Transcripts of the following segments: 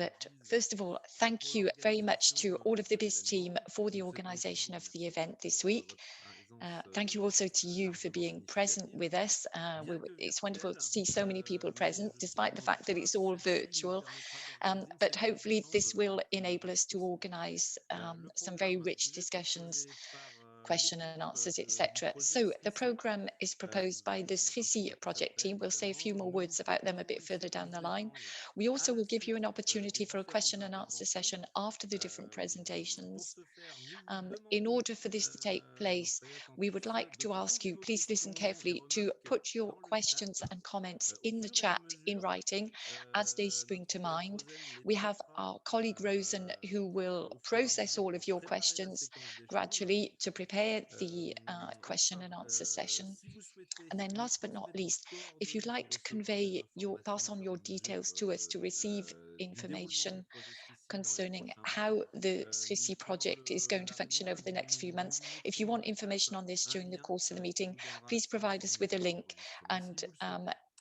But first of all, thank you very much to all of the BIS team for the organization of the event this week. Thank you also to you for being present with us. It's wonderful to see so many people present, despite the fact that it's all virtual. But hopefully this will enable us to organize some very rich discussions, question and answers, etc. So the program is proposed by the SRISI project team. We'll say a few more words about them a bit further down the line. We also will give you an opportunity for a question and answer session after the different presentations. In order for this to take place, we would like to ask you, please listen carefully, to put your questions and comments in the chat in writing as they spring to mind. We have our colleague Rosen who will process all of your questions gradually to prepare the question and answer session. And then last but not least, if you'd like to pass on your details to us to receive information concerning how the SRISI project is going to function over the next few months. If you want information on this during the course of the meeting, please provide us with a link, and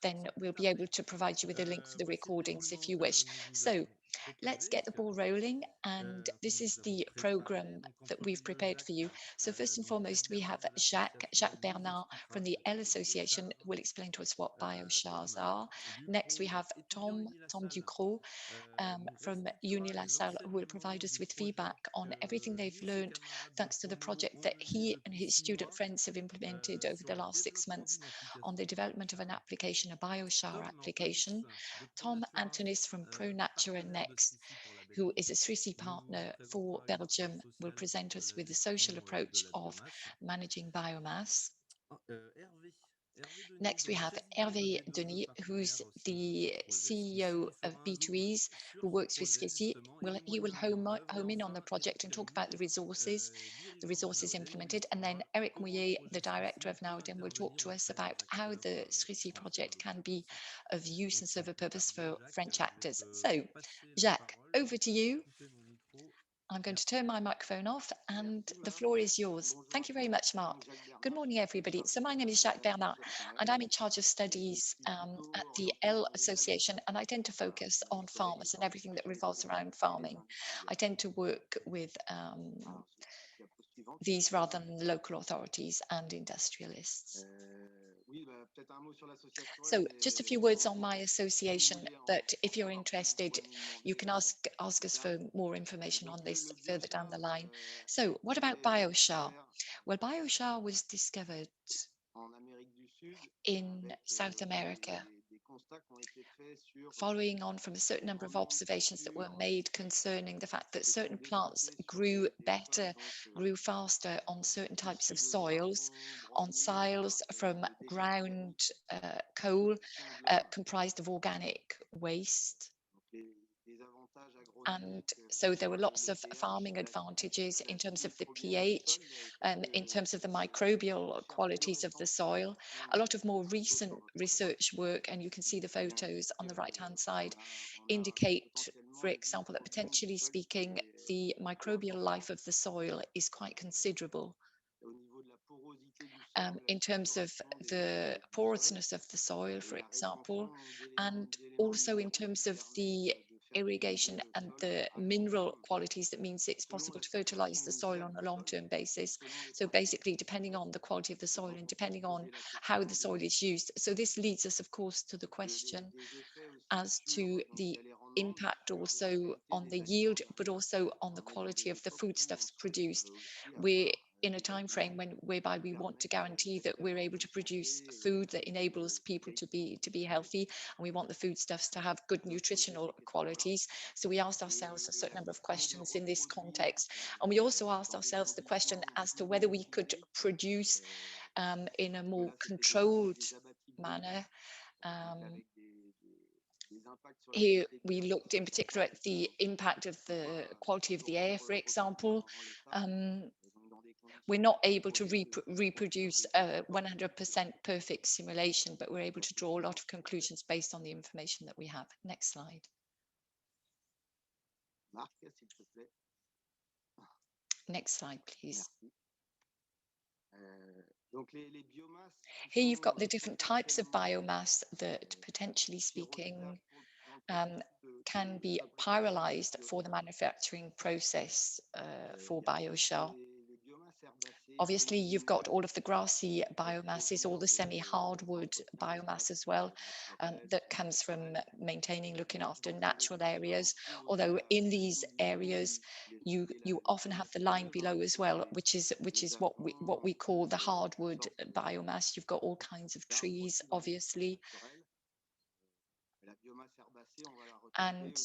then we'll be able to provide you with a link for the recordings if you wish. So let's get the ball rolling, and this is the program that we've prepared for you. So first and foremost, we have Jacques Bernard from the L Association who will explain to us what biochars are. Next, we have Tom Ducrot from Unilassal, who will provide us with feedback on everything they've learned thanks to the project that he and his student friends have implemented over the last 6 months on the development of an application, a biochar application. Tom Antonis from ProNatura Next, who is a SRISI partner for Belgium, will present us with the social approach of managing biomass. Next, we have Hervé Denis, who's the CEO of B2E's, who works with SRISI. He will home in on the project and talk about the resources implemented. And then Eric Mouillet, the director of Naudem, will talk to us about how the SRISI project can be of use and serve a purpose for French actors. So, Jacques, over to you. I'm going to turn my microphone off and the floor is yours. Thank you very much, Mark. Good morning, everybody. So my name is Jacques Bernard and I'm in charge of studies at the L Association, and I tend to focus on farmers and everything that revolves around farming. I tend to work with these rather than local authorities and industrialists. So just a few words on my association, but if you're interested, you can ask us for more information on this further down the line. So what about biochar? Well, biochar was discovered in South America, following on from a certain number of observations that were made concerning the fact that certain plants grew better, grew faster on certain types of soils, on soils from ground coal comprised of organic waste. And so there were lots of farming advantages in terms of the pH and in terms of the microbial qualities of the soil. A lot of more recent research work, and you can see the photos on the right-hand side, indicate, for example, that potentially speaking, the microbial life of the soil is quite considerable. In terms of the porousness of the soil, for example, and also in terms of the irrigation and the mineral qualities, that means it's possible to fertilize the soil on a long-term basis. So basically, depending on the quality of the soil and depending on how the soil is used. So this leads us, of course, to the question as to the impact also on the yield, but also on the quality of the foodstuffs produced. We're in a time frame whereby we want to guarantee that we're able to produce food that enables people to be healthy, and we want the foodstuffs to have good nutritional qualities. So we asked ourselves a certain number of questions in this context, and we also asked ourselves the question as to whether we could produce in a more controlled manner. Here we looked in particular at the impact of the quality of the air, for example. We're not able to reproduce a 100% perfect simulation, but we're able to draw a lot of conclusions based on the information that we have. Next slide. Next slide, please. Here you've got the different types of biomass that, potentially speaking, um, can be pyrolyzed for the manufacturing process for biochar. Obviously, you've got all of the grassy biomasses, all the semi-hardwood biomass as well, that comes from maintaining, looking after natural areas. Although in these areas, you often have the line below as well, which is what we call the hardwood biomass. You've got all kinds of trees, obviously, and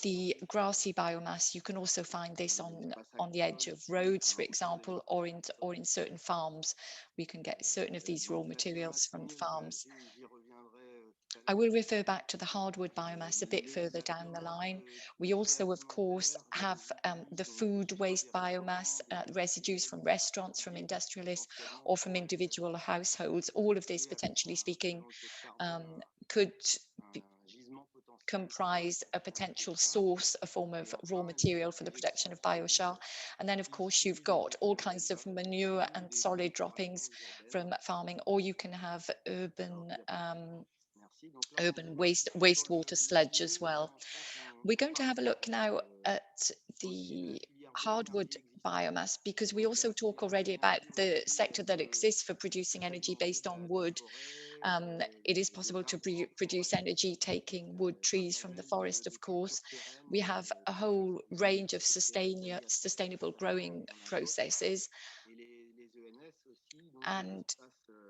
the grassy biomass. You can also find this on the edge of roads, for example, or in certain farms. We can get certain of these raw materials from farms. I will refer back to the hardwood biomass a bit further down the line. We also, of course, have the food waste biomass, residues from restaurants, from industrialists, or from individual households. All of this, potentially speaking, um, could be, comprise a potential source, a form of raw material for the production of biochar. And then, of course, you've got all kinds of manure and solid droppings from farming, or you can have urban wastewater sludge as well. We're going to have a look now at the hardwood biomass, because we also talk already about the sector that exists for producing energy based on wood. It is possible to produce energy taking wood trees from the forest, of course. We have a whole range of sustainable growing processes, and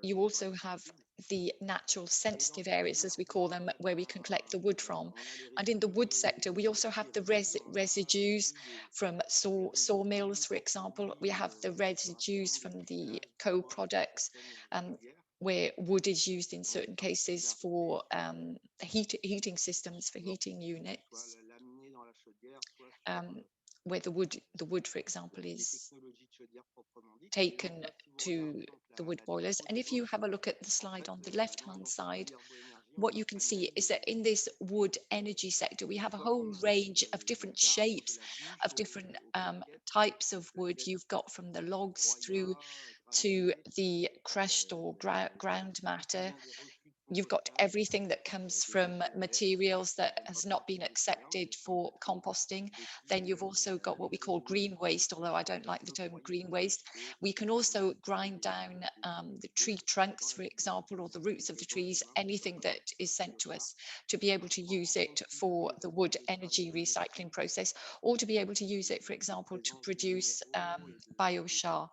you also have the natural sensitive areas, as we call them, where we can collect the wood from. And in the wood sector, we also have the residues from sawmills, for example. We have the residues from the co-products, um, where wood is used in certain cases for heating systems, for heating units, um, where the wood, for example, is taken to the wood boilers. And if you have a look at the slide on the left-hand side, what you can see is that in this wood energy sector, we have a whole range of different shapes, of different types of wood. You've got from the logs through to the crushed or ground matter. You've got everything that comes from materials that has not been accepted for composting. Then you've also got what we call green waste, although I don't like the term green waste. We can also grind down the tree trunks, for example, or the roots of the trees, anything that is sent to us, to be able to use it for the wood energy recycling process, or to be able to use it, for example, to produce biochar.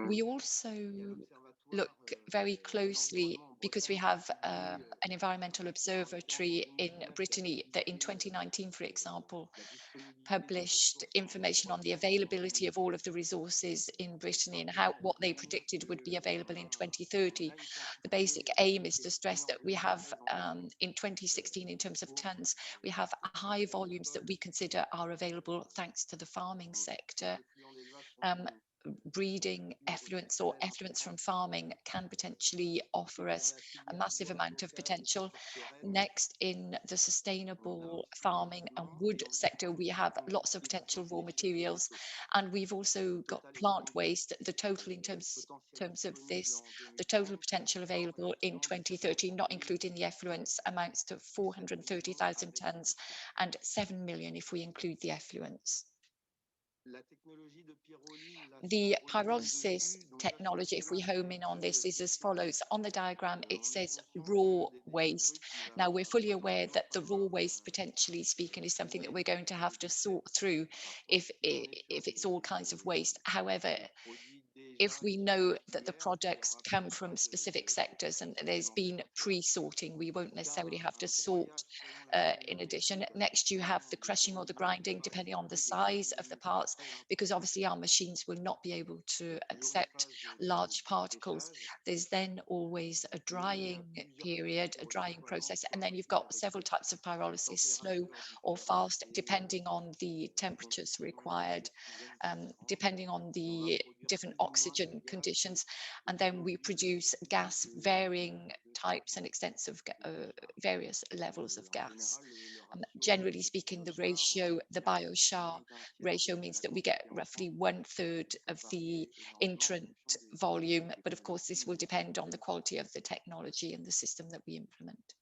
We also look very closely, because we have an environmental observatory in Brittany that in 2019, for example, published information on the availability of all of the resources in Brittany and what they predicted would be available in 2030. The basic aim is to stress that we have in 2016, in terms of tons, we have high volumes that we consider are available thanks to the farming sector. Um, Breeding effluents or effluents from farming can potentially offer us a massive amount of potential. Next, in the sustainable farming and wood sector, we have lots of potential raw materials, and we've also got plant waste. The total in terms of this, the total potential available in 2030, not including the effluents, amounts to 430,000 tons and 7 million if we include the effluents. The pyrolysis technology, if we home in on this, is as follows. On the diagram, it says raw waste. Now, we're fully aware that the raw waste, potentially speaking, is something that we're going to have to sort through if it's all kinds of waste. However, if we know that the products come from specific sectors and there's been pre-sorting, we won't necessarily have to sort in addition. Next, you have the crushing or the grinding, depending on the size of the parts, because obviously our machines will not be able to accept large particles. There's then always a drying period, a drying process, and then you've got several types of pyrolysis, slow or fast, depending on the temperatures required, depending on the different oxidation oxygen conditions, and then we produce gas varying types and extents of various levels of gas. Generally speaking, the ratio, the biochar ratio, means that we get roughly 1/3 of the intrant volume, but of course this will depend on the quality of the technology and the system that we implement.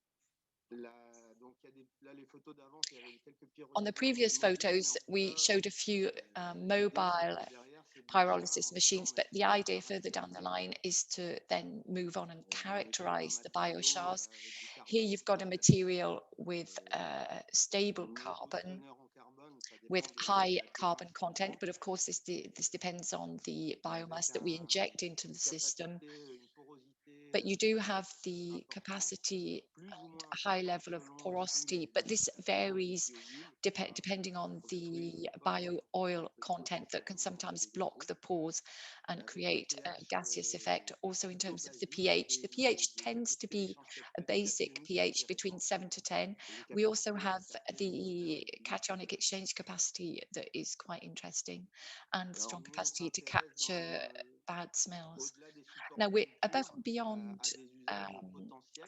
On the previous photos, we showed a few mobile pyrolysis machines, but the idea further down the line is to then move on and characterize the biochars. Here you've got a material with stable carbon, with high carbon content, but of course this depends on the biomass that we inject into the system. But you do have the capacity and a high level of porosity, but this varies depending on the bio oil content that can sometimes block the pores and create a gaseous effect. Also, in terms of the pH tends to be a basic pH between 7 to 10. We also have the cationic exchange capacity that is quite interesting, and strong capacity to capture bad smells. Now, we're above and beyond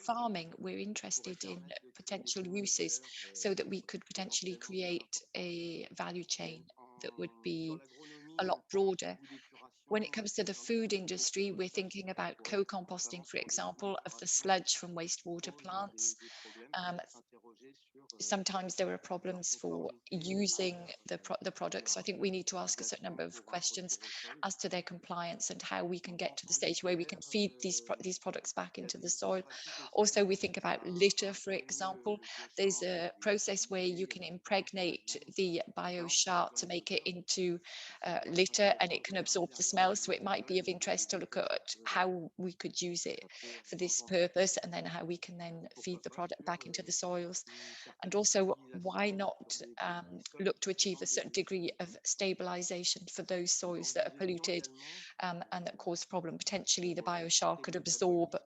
farming, we're interested in potential uses so that we could potentially create a value chain that would be a lot broader. When it comes to the food industry, we're thinking about co-composting, for example, of the sludge from wastewater plants. Um, Sometimes there are problems for using the products. So I think we need to ask a certain number of questions as to their compliance and how we can get to the stage where we can feed these products back into the soil. Also, we think about litter, for example. There's a process where you can impregnate the biochar to make it into litter, and it can absorb the smell. So it might be of interest to look at how we could use it for this purpose, and then how we can then feed the product back into the soils. And also, why not look to achieve a certain degree of stabilization for those soils that are polluted and that cause problem? Potentially, the biochar could absorb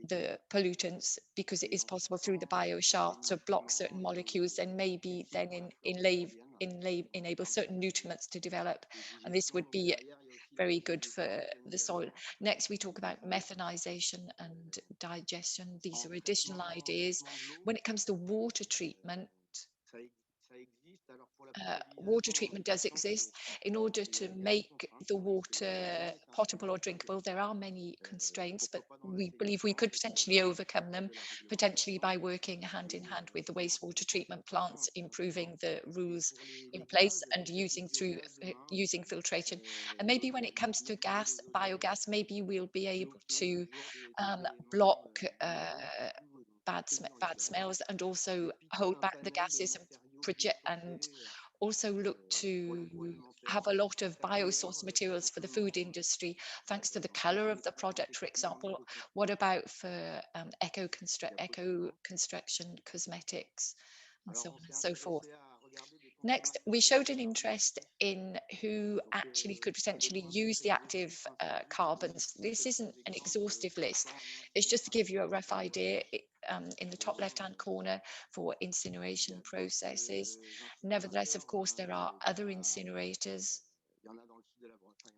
the pollutants, because it is possible through the biochar to block certain molecules and maybe then enable certain nutrients to develop. And this would be very good for the soil. Next, we talk about methanization and digestion. These are additional ideas. When it comes to water treatment, water treatment does exist. In order to make the water potable or drinkable, there are many constraints, but we believe we could potentially overcome them, potentially by working hand in hand with the wastewater treatment plants, improving the rules in place and using filtration. And maybe when it comes to biogas, maybe we'll be able to block bad smells, and also hold back the gases and project, and also look to have a lot of biosource materials for the food industry, thanks to the color of the product, for example. What about for eco construction, cosmetics, and so on and so forth? Next, we showed an interest in who actually could potentially use the active carbons. This isn't an exhaustive list. It's just to give you a rough idea. In the top left-hand corner for incineration processes. Nevertheless, of course, there are other incinerators.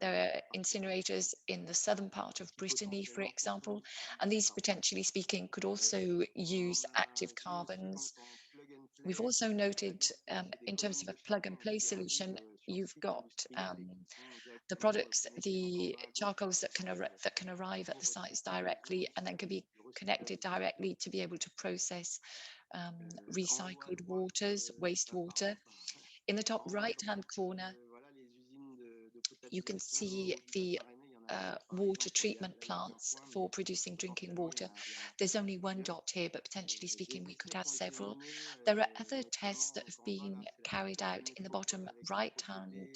There are incinerators in the southern part of Brittany, for example, and these, potentially speaking, could also use active carbons. We've also noted, in terms of a plug and play solution, you've got the products, the charcoals that can arrive at the sites directly, and then can be connected directly to be able to process recycled waters, wastewater. In the top right-hand corner, you can see the water treatment plants for producing drinking water. There's only one dot here, but potentially speaking, we could have several. There are other tests that have been carried out in the bottom right-hand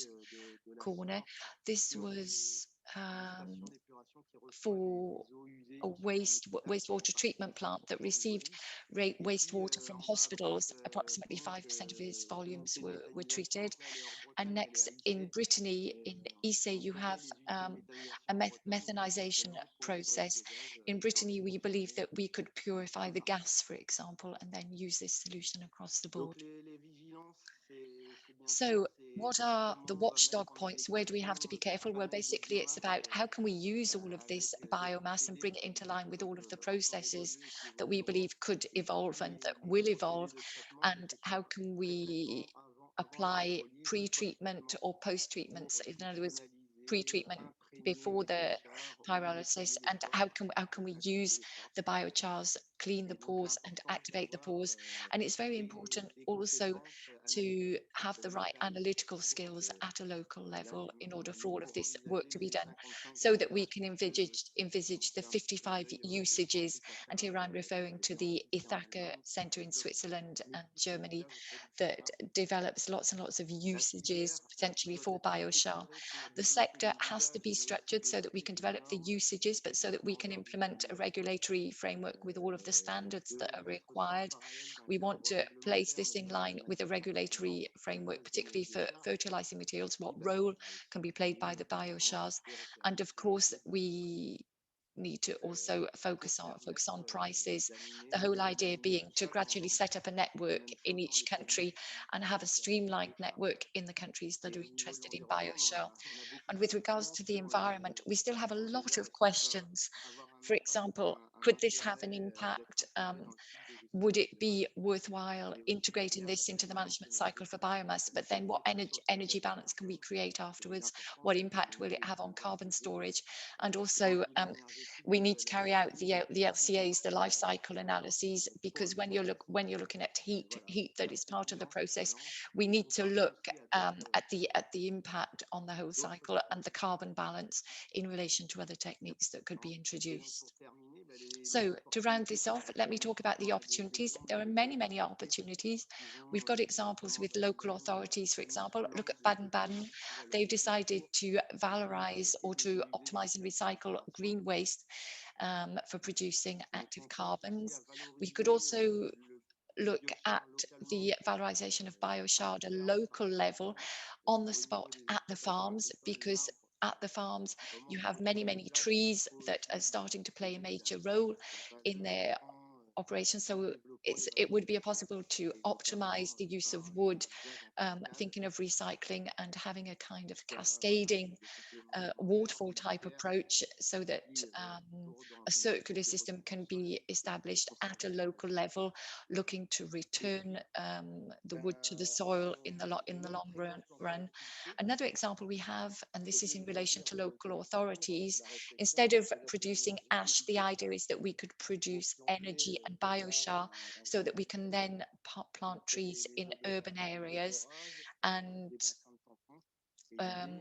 corner. This was for a wastewater treatment plant that received wastewater from hospitals. Approximately 5% of its volumes were treated. And next, in Brittany, in Ise, you have a methanization process. In Brittany, we believe that we could purify the gas, for example, and then use this solution across the board. So What are the watchdog points? Where do we have to be careful? Well, basically, it's about how can we use all of this biomass and bring it into line with all of the processes that we believe could evolve and that will evolve, and how can we apply pre-treatment or post-treatments? In other words, pre-treatment before the pyrolysis, and how can we use the biochars, clean the pores and activate the pores? And it's very important also to have the right analytical skills at a local level in order for all of this work to be done, so that we can envisage the 55 usages. And here I'm referring to the Ithaca Centre in Switzerland and Germany that develops lots and lots of usages potentially for biochar. The sector has to be structured so that we can develop the usages, but so that we can implement a regulatory framework with all of the standards that are required. We want to place this in line with a regulatory framework, particularly for fertilizing materials, what role can be played by the biochars. And of course, we need to also focus on prices. The whole idea being to gradually set up a network in each country and have a streamlined network in the countries that are interested in biochar. And with regards to the environment, we still have a lot of questions. For example, could this have an impact? Would it be worthwhile integrating this into the management cycle for biomass? But then what energy balance can we create afterwards? What impact will it have on carbon storage? And also, we need to carry out the LCAs, the life cycle analyses, because when you're looking at heat that is part of the process, we need to look at the impact on the whole cycle and the carbon balance in relation to other techniques that could be introduced. So to round this off, let me talk about the opportunities. There are many, many opportunities. We've got examples with local authorities, for example. Look at Baden-Baden. They've decided to valorize or to optimize and recycle green waste for producing active carbons. We could also look at the valorization of biochar at a local level on the spot at the farms, because at the farms you have many, many trees that are starting to play a major role in their operation. So it would be possible to optimize the use of wood, thinking of recycling and having a kind of cascading waterfall type approach, so that a circular system can be established at a local level, looking to return the wood to the soil in the long run. Another example we have, and this is in relation to local authorities, instead of producing ash, the idea is that we could produce energy and biochar, so that we can then plant trees in urban areas. And um,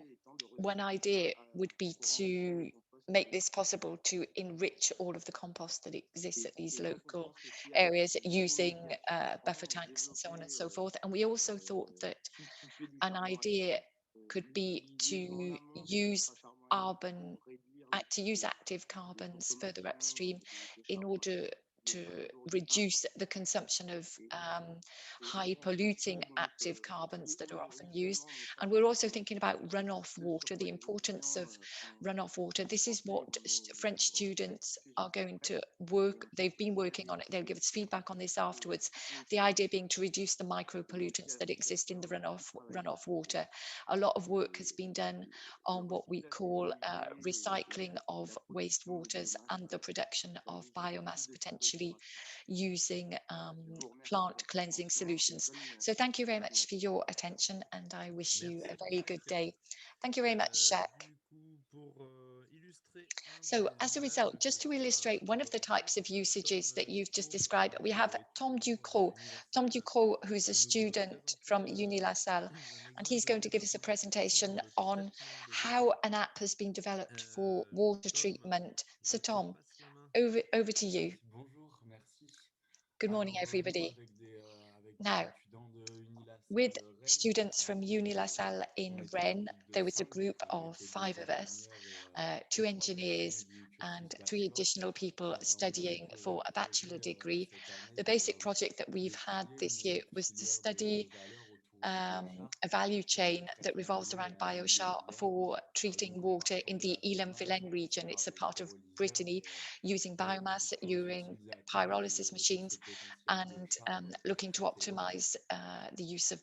one idea would be to make this possible to enrich all of the compost that exists at these local areas using buffer tanks and so on and so forth. And we also thought that an idea could be to use carbon to use active carbons further upstream in order to reduce the consumption of high polluting active carbons that are often used. And we're also thinking about runoff water, the importance of runoff water. This is what French students are going to they've been working on it. They'll give us feedback on this afterwards. The idea being to reduce the micropollutants that exist in the runoff water. A lot of work has been done on what we call recycling of wastewaters and the production of biomass, potentially using plant cleansing solutions. So thank you very much for your attention, and I wish you a very good day. Thank you very much, Jacques. So as a result, just to illustrate one of the types of usages that you've just described, we have Tom Ducrot. Tom Ducrot, who's a student from Uni La Salle, and he's going to give us a presentation on how an app has been developed for water treatment. So Tom, over to you. Bonjour, merci. Good morning, Alors, du coup, everybody. avec des Now, étudiants de with Unilassal Rennes, students on, from Uni La on, Salle on in était une Rennes, équipe de there was a 5, group donc on of était five deux of us, ingénieurs two et 3 personnes engineers du and cursus three bachelor. additional people On a du studying coup for a bachelor projet degree. cette The année basic project that we've had d'étudier this year une was to filière de study valeur autour du biochar a value pour le chain that traitement de revolves l'eau around en milieu biochar urbain. for treating Donc en water in partant de the la biomasse, Elam-Vilaine en region. passant It's par a des part of pyrolyseurs Brittany, using biomass jusqu'aux using utilisateurs pyrolysis de ces machines potentiels and biochars looking to pour traiter l'eau. optimize the use of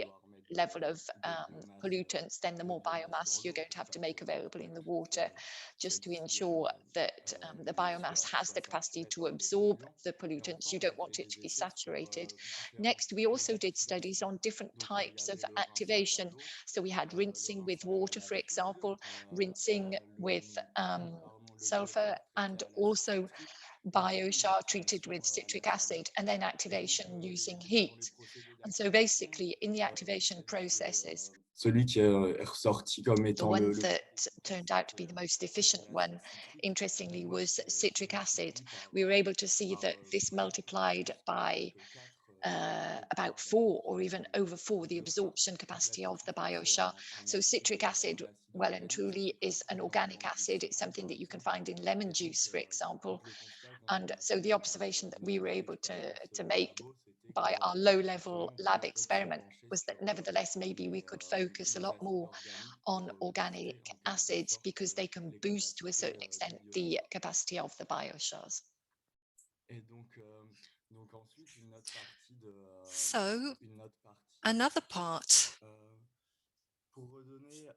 high level of pollutants, then the more biomass you're going to have to make available in the water, just to ensure that the biomass has the capacity to absorb the pollutants. You don't want it to be saturated. Next, we also did studies on different types of activation. So we had rinsing with water, for example, rinsing with sulfur, and also biochar treated with citric acid, and then activation using heat. And so basically in the activation processes, celui qui est ressorti comme The étant one le plus that turned out to be the most efficient et l'acide one, citrique, on interestingly, voit was qu'il citric est acid. produit par, We were able to see that this je crois multiplied by presque 4 about co-pyrolyses 4 or even de over 4 the biochar. absorption Donc capacity l'acide of the citrique, c'est biochar. un So acide, citric acid, un acide well and organique qui truly, se trouve is an souvent organic dans le jus de acid. It's citron, something par that you can exemple. find in lemon Et donc, juice, for example. le constat quand And on a so fait the observation that we were nos able expériences to au make labo, c'était by que our low-level justement, on lab pouvait peut-être se experiment pencher was that sur nevertheless maybe we could focus a les lot acides more organiques on pour organic booster en quelque acids sorte because they can les boost to a capacités certain du extent the biochar. capacity of the biochars. Et donc ensuite, So une autre partie another part euh, pour redonner,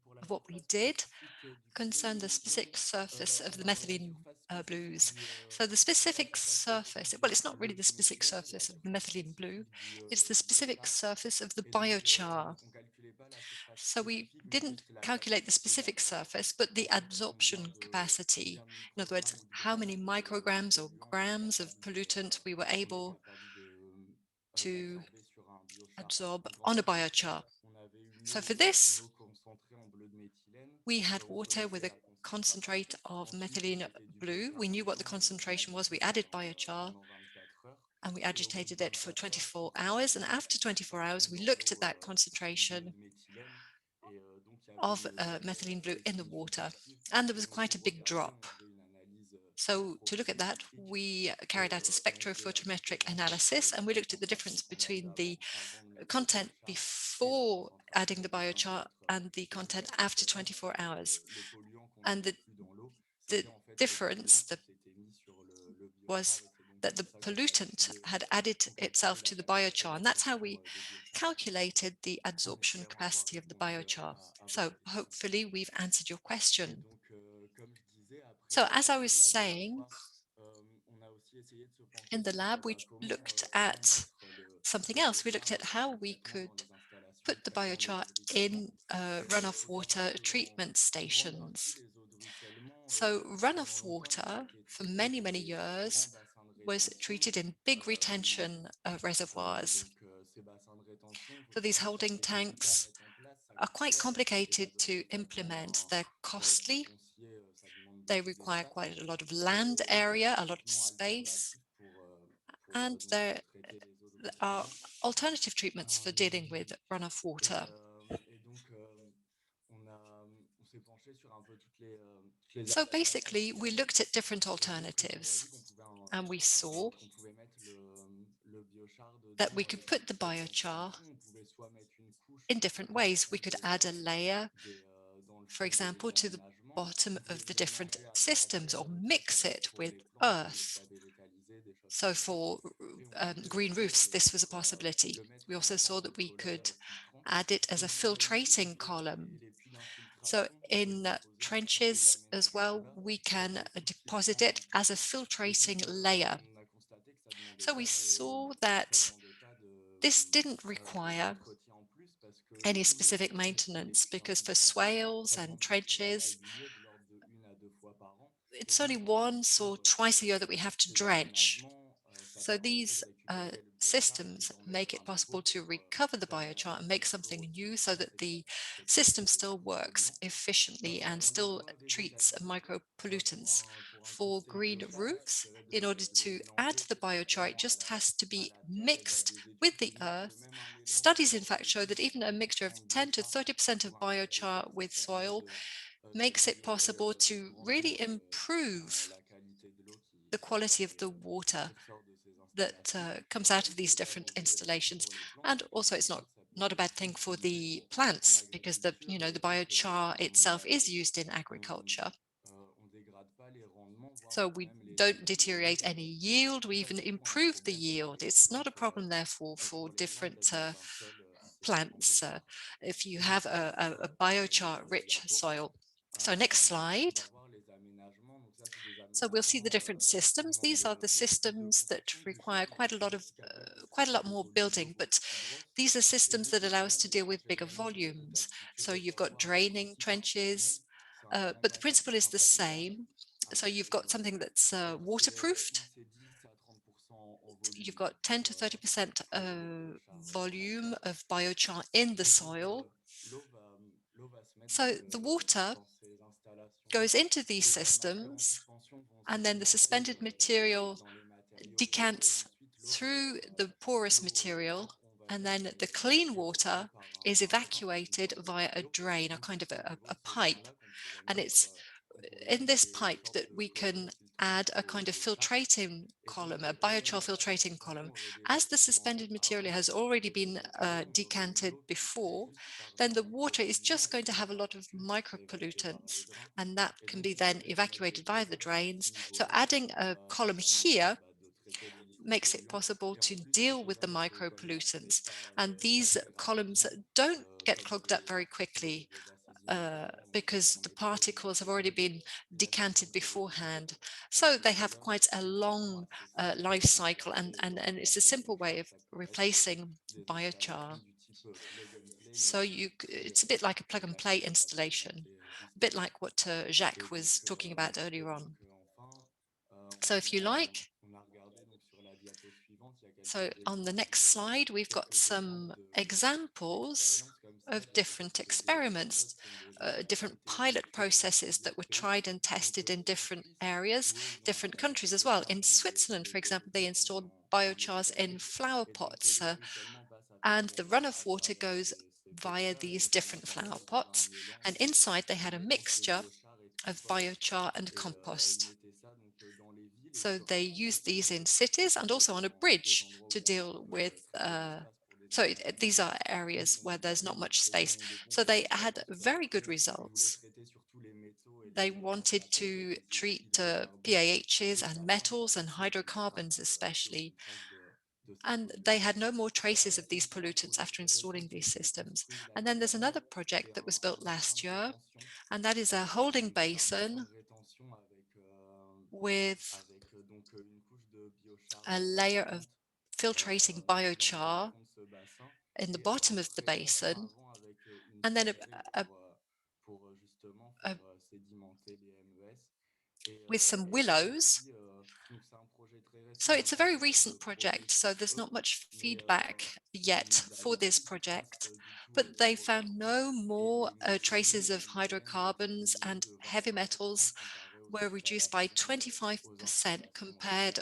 pour la of what we surface did spécifique du concerned the polymethylène, specific surface of the la methylene surface blues. spécifique So the la specific surface surface, spécifique well, it's not really the du specific méthylène, c'est la surface of the surface methylene blue, spécifique it's the du specific biochar. surface of the Et donc, biochar. on calculait pas la surface So we spécifique, mais didn't juste la calculate the capacité specific d'absorption. surface, but the C'est-à-dire absorption capacity. combien de In other words, microgrammes ou de how many grammes de micrograms or polluants grams of pollutant we were on est able capable to d'absorber sur un biochar. absorb Donc en on a fait, biochar. on avait So for this, une eau concentrée en bleu de méthylène. we had On water with connaissait a la concentration. concentrate of Ensuite, on methylene mettait du blue. biochar We knew what the là-dedans et on concentration was. We agitait added biochar pendant 24 heures. and we Et au bout de agitated it for 24 heures, 24 on hours. And sortait after 24 hours, we dans looked at l'eau that du bleu concentration de méthylène. Et donc, il y avait of methylene blue des in the water. significatifs. And there Et was donc, quite pour a big regarder, drop. on faisait une analyse So to look at that, spectrophotométrique. we Et carried out a on faisait la spectrophotometric différence entre analysis and we la looked at the difference température qu'on avait between the avant de mettre le content biochar et la before adding concentration the au bout de biochar 24 heures. and the Et c'est content ça qui after fait la 24 différence. hours. Le polluant qu'on And avait plus dans l'eau, the c'était en fait le polluant difference qui s'était mis sur le biochar. was Et c'est donc that comme the ça pollutant had added qu'on calcule itself la to the capacité biochar. And that's how d'absorption we du biochar. calculated the On absorption espère avoir capacity of the répondu biochar. à So votre question. hopefully we've answered your Et question. donc, comme je disais, So as I après was le saying, laboratoire, on a aussi essayé de se pencher in the sur lab, we looked comment at mettre something le else. We looked biochar at how we concrètement could dans les installations de put the traitement d'eau de biochar ruissellement. in runoff Faut savoir water qu'en treatment grande partie, stations. les eaux de ruissellement, So pendant runoff longtemps, ils ont water été for traités many, dans many des grands years bassins de was rétention. treated in big Euh, retention reservoirs. donc, ces bassins de rétention, il faut So these savoir que c'est holding assez compliqué à tanks mettre en place, ça are coûte quite cher et ça complicated to demande implement. également They're du costly. foncier, ça demande They beaucoup require d'espace. quite a lot of Et land donc, il y a area, a des lot of traitements space, alternatifs and donc, there traiter les eaux de are ruissellement. alternative treatments for dealing Euh, with runoff et, water. donc, on s'est penché sur un peu toutes les So alternatives basically, qu'il y we avait. looked at different Et donc, on a alternatives vu and we saw qu'on pouvait mettre le biochar that we dedans could sous put the différentes biochar façons. On pouvait soit mettre une couche in different ways. We could add a layer, dans le for fond des example, to the aménagements bottom ou of the different mélanger avec la systems or terre. Donc ça mix va être it pour with les plantes ou les earth. toits végétalisés, des choses So comme ça. for Et on pouvait green aussi roofs, this was a possibility. le mettre We also en saw tant que that we colonne could filtrant. add it as Et a on avait aussi filtrating l'idée que column. les puits So d'infiltration, on peut in déposer au-dessus de ces trenches as well, aménagements-là we pour can aussi deposit filtrer un it peu. as a Et filtrating donc, layer. on a constaté que So we saw that this didn't require d'entretien en plus parce que any tous specific les maintenance puits because for d'infiltration, swales ça and demande des nettoyages trenches, réguliers de l'ordre de 1 à 2 fois par an. Et it's only donc, once or pour twice a year that we have to ces dredge. aménagements, ça So permettrait these de récupérer le biochar et systems d'en mettre make sur it un dépôt possible to pour recover the biochar and permanenter make de l'eau something aussi new so longtemps. that the C'est ça qui system faisait still aussi les works polluants. efficiently and On a still rédigé la treats guide micropollutants. pour For incruster le green biochar. Il roofs, suffirait in order de to add mélanger the ces biochar, it ingrédients just has to à be la terre. Et il y a mixed des with études qui the montrent que earth. même un mélange de Studies, in l'ordre fact, de show that even a mixture 10% of de 10 to biochar 30% of pour un biochar agriculteur, ça with permet soil makes it d'améliorer possible to souvent really improve la qualité de l'eau the quality of the water qui ressort de ces that installations. comes Et out puis of these c'est different avantageux aussi installations. pour les plantes And parce que also bien it's sûr ça peut not a être bad aussi thing for utilisé the en plants because the agriculture the vu que biochar on itself is used in agriculture. dégrade pas les rendements, voire So we même don't les deteriorate any augmente. yield, we Et ça even c'est toujours un improve the problème yield. pour les It's not a plantes problem therefore for pour les plantes different d'être dans un sol assez pauvre en plants biochar. if you Et donc have ça c'est a pour biochar le rich labo. soil. So next On slide. va voir les aménagements. Donc ça, c'est des So we'll see the aménagements different qui systems. demandent These are the beaucoup plus de systems that conception. Des choses require quite a lot of capables de quite a traiter lot des more volumes d'eau building, beaucoup but plus grosses. these are Et systems donc, that on allow peut us mettre to des deal with bigger fonctionnements de volumes. calcification So you've got réservoir. Le draining principe est un peu le même. trenches, C'est un but the contact principle is the imperméable. same. So you've got something that's waterproofed. C'est 10 à 30% en volume You've got 10 to 30% pour le biochar volume standard. of biochar in the Et soil. So the water goes into these systems, and then the suspended material decants through the porous material, and then the clean water is evacuated via a drain, a kind of a pipe. And it's in this pipe that we can add a kind of filtrating column, a biochar filtrating column. As the suspended material has already been decanted before, then the water is just going to have a lot of micropollutants, and that can be then evacuated via the drains. So adding a column here makes it possible to deal with the micropollutants. And these columns don't get clogged up very quickly because the particles have already been decanted beforehand. So they have quite a long life cycle, and it's a simple way of replacing biochar. So it's a bit like a plug and play installation, a bit like what Jacques was talking about earlier on. So if you like, so on the next slide, we've got some examples of different experiments, different pilot processes that were tried and tested in different areas, different countries as well. In Switzerland, for example, they installed biochars in flower pots, and the runoff water goes via these different flower pots. And inside they had a mixture of biochar and compost. So they use these in cities and also on a bridge to deal with, these are areas where there's not much space. So they had very good results. They wanted to treat PAHs and metals and hydrocarbons especially. And they had no more traces of these pollutants after installing these systems. And then there's another project that was built last year, and that is a holding basin with a layer of filtrating biochar in the bottom of the basin, and then a with some willows. So it's a very recent project, so there's not much feedback yet for this project, but they found no more traces of hydrocarbons, and heavy metals were reduced by 25% compared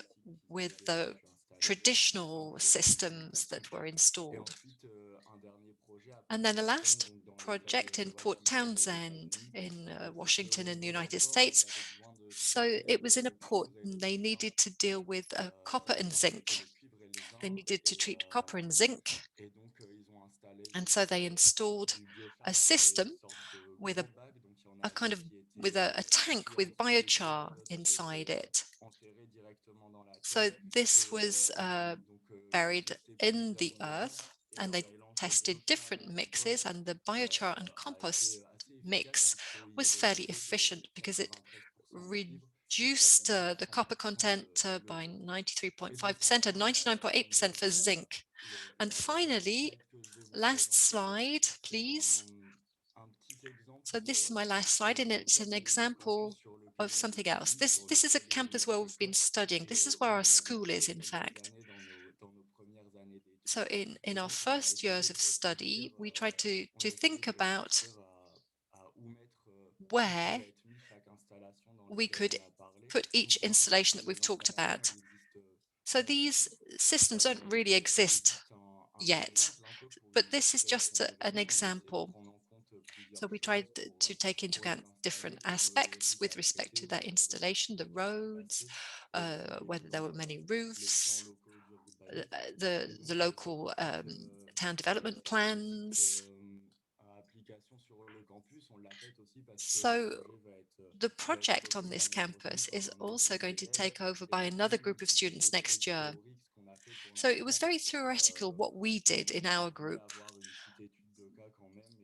with the traditional systems that were installed. And then the last project in Port Townsend in Washington in the United States. So it was in a port, and they needed to deal with copper and zinc. They needed to treat copper and zinc. And so they installed a system with a kind of with a tank with biochar inside it. So this was buried in the earth, and they tested different mixes, and the biochar and compost mix was fairly efficient because it reduced the copper content by 93.5% and 99.8% for zinc. And finally, last slide, please. So this is my last slide, and it's an example of something else. This is a campus where we've been studying. This is where our school is, in fact. So in our first years of study, we tried to think about where we could put each installation that we've talked about. So these systems don't really exist yet, but this is just an example. So we tried to take into account different aspects with respect to that installation, the roads, whether there were many roofs, the local town development plans. So the project on this campus is also going to take over by another group of students next year. So it was very theoretical what we did in our group,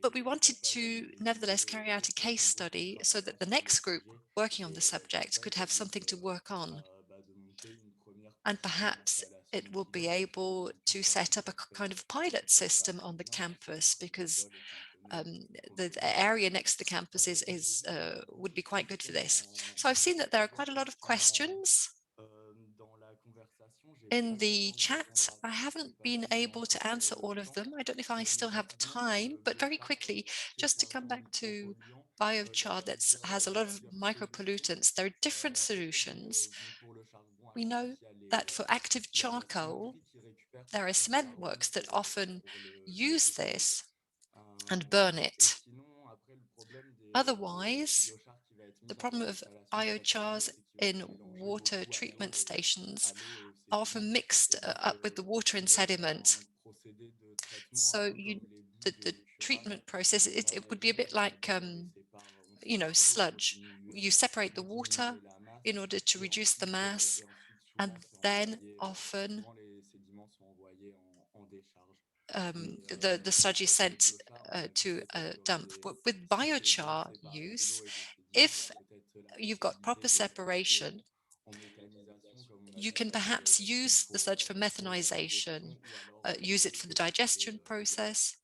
but we wanted to nevertheless carry out a case study so that the next group working on the subject could have something to work on. And perhaps it will be able to set up a kind of pilot system on the campus, because the area next to the campus would be quite good for this. So I've seen that there are quite a lot of questions. in the chat. I haven't been able to answer all of them. I don't know if I still have time, but very quickly, just to come back to biochar that has a lot of micropollutants, there are different solutions. We know that for active charcoal, there are cement works that often use this and burn it. Otherwise, the problem of biochars in water treatment stations are often mixed up with the water and sediment. So the treatment process, it would be a bit like, you know, sludge. You separate the water in order to reduce the mass, and then often the sludge is sent to a dump. But with biochar use, if you've got proper separation, you can perhaps use the sludge for methanization, use it for the digestion process,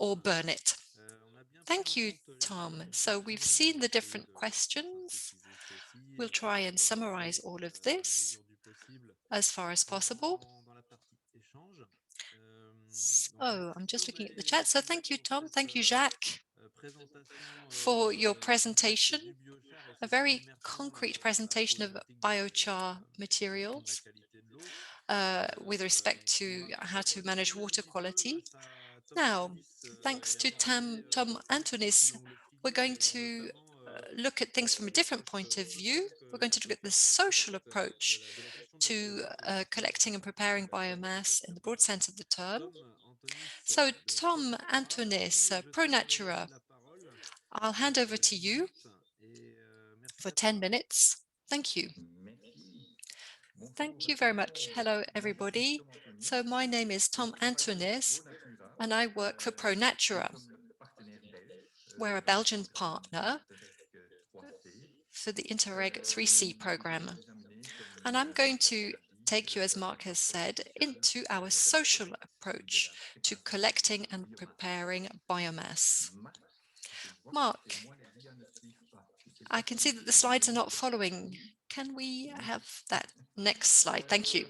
or burn it. Thank you, Tom. So we've seen the different questions. We'll try and summarize all of this as far as possible. So I'm just looking at the chat. So thank you, Tom. Thank you, Jacques, for your presentation, a very concrete presentation of biochar materials with respect to how to manage water quality. Now, thanks to Tom Antonis, we're going to look at things from a different point of view. We're going to look at the social approach to collecting and preparing biomass in the broad sense of the term. So Tom Antonis, Pro Natura, I'll hand over to you for 10 minutes. Thank you. Thank you very much. Hello, everybody. So my name is Tom Antonis, and I work for Pro Natura. We're a Belgian partner for the Interreg 3C program. And I'm going to take you, as Mark has said, into our social approach to collecting and preparing biomass. Mark, I can see that the slides are not following. Can we have that next slide? Thank you.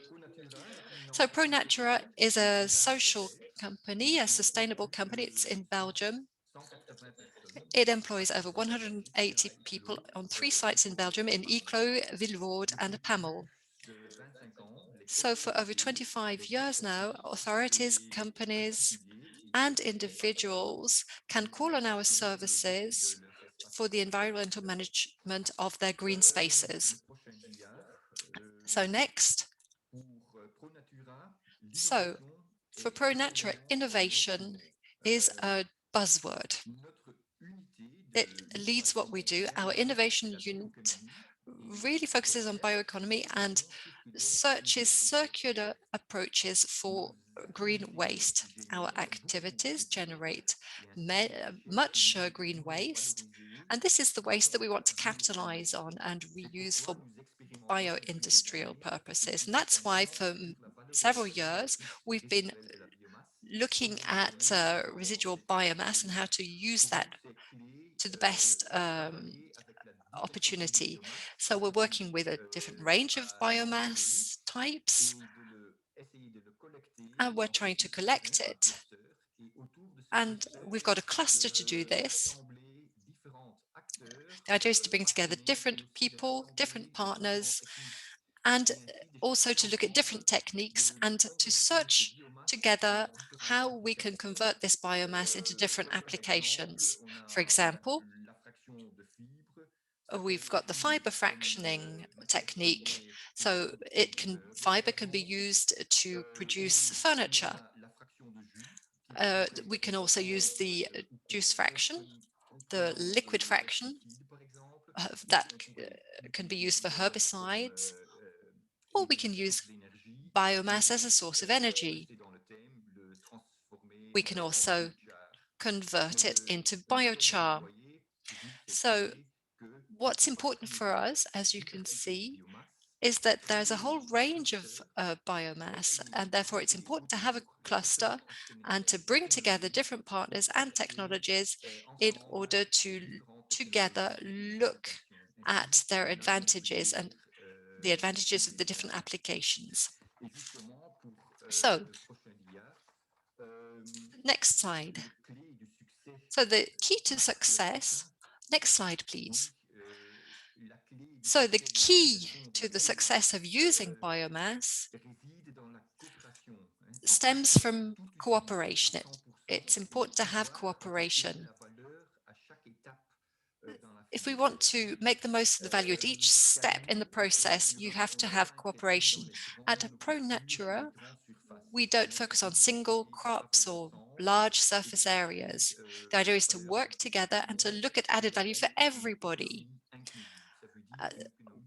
So Pro Natura is a social company, a sustainable company. It's in Belgium. It employs over 180 people on 3 sites in Belgium, in Eeklo, Vilvoorde, and Pamel. So for over 25 years now, authorities, companies, and individuals can call on our services for the environmental management of their green spaces. So next. So for Pro Natura, innovation is a buzzword. It leads what we do. Our innovation unit really focuses on bioeconomy and searches circular approaches for green waste. Our activities generate much green waste, and this is the waste that we want to capitalize on and reuse for bio-industrial purposes. And that's why for several years we've been looking at residual biomass and how to use that to the best opportunity. So we're working with a different range of biomass types, and we're trying to collect it. And we've got a cluster to do this. The idea is to bring together different people, different partners, and also to look at different techniques and to search together how we can convert this biomass into different applications. For example, we've got the fiber fractioning technique. So fiber can be used to produce furniture. We can also use the juice fraction, the liquid fraction that can be used for herbicides, or we can use biomass as a source of energy. We can also convert it into biochar. So what's important for us, as you can see, is that there's a whole range of biomass, and therefore it's important to have a cluster and to bring together different partners and technologies in order to together look at their advantages and the advantages of the different applications. So, next slide. So the key to success, next slide, please. So the key to the success of using biomass stems from cooperation. It's important to have cooperation. If we want to make the most of the value at each step in the process, you have to have cooperation. At ProNatura, we don't focus on single crops or large surface areas. The idea is to work together and to look at added value for everybody.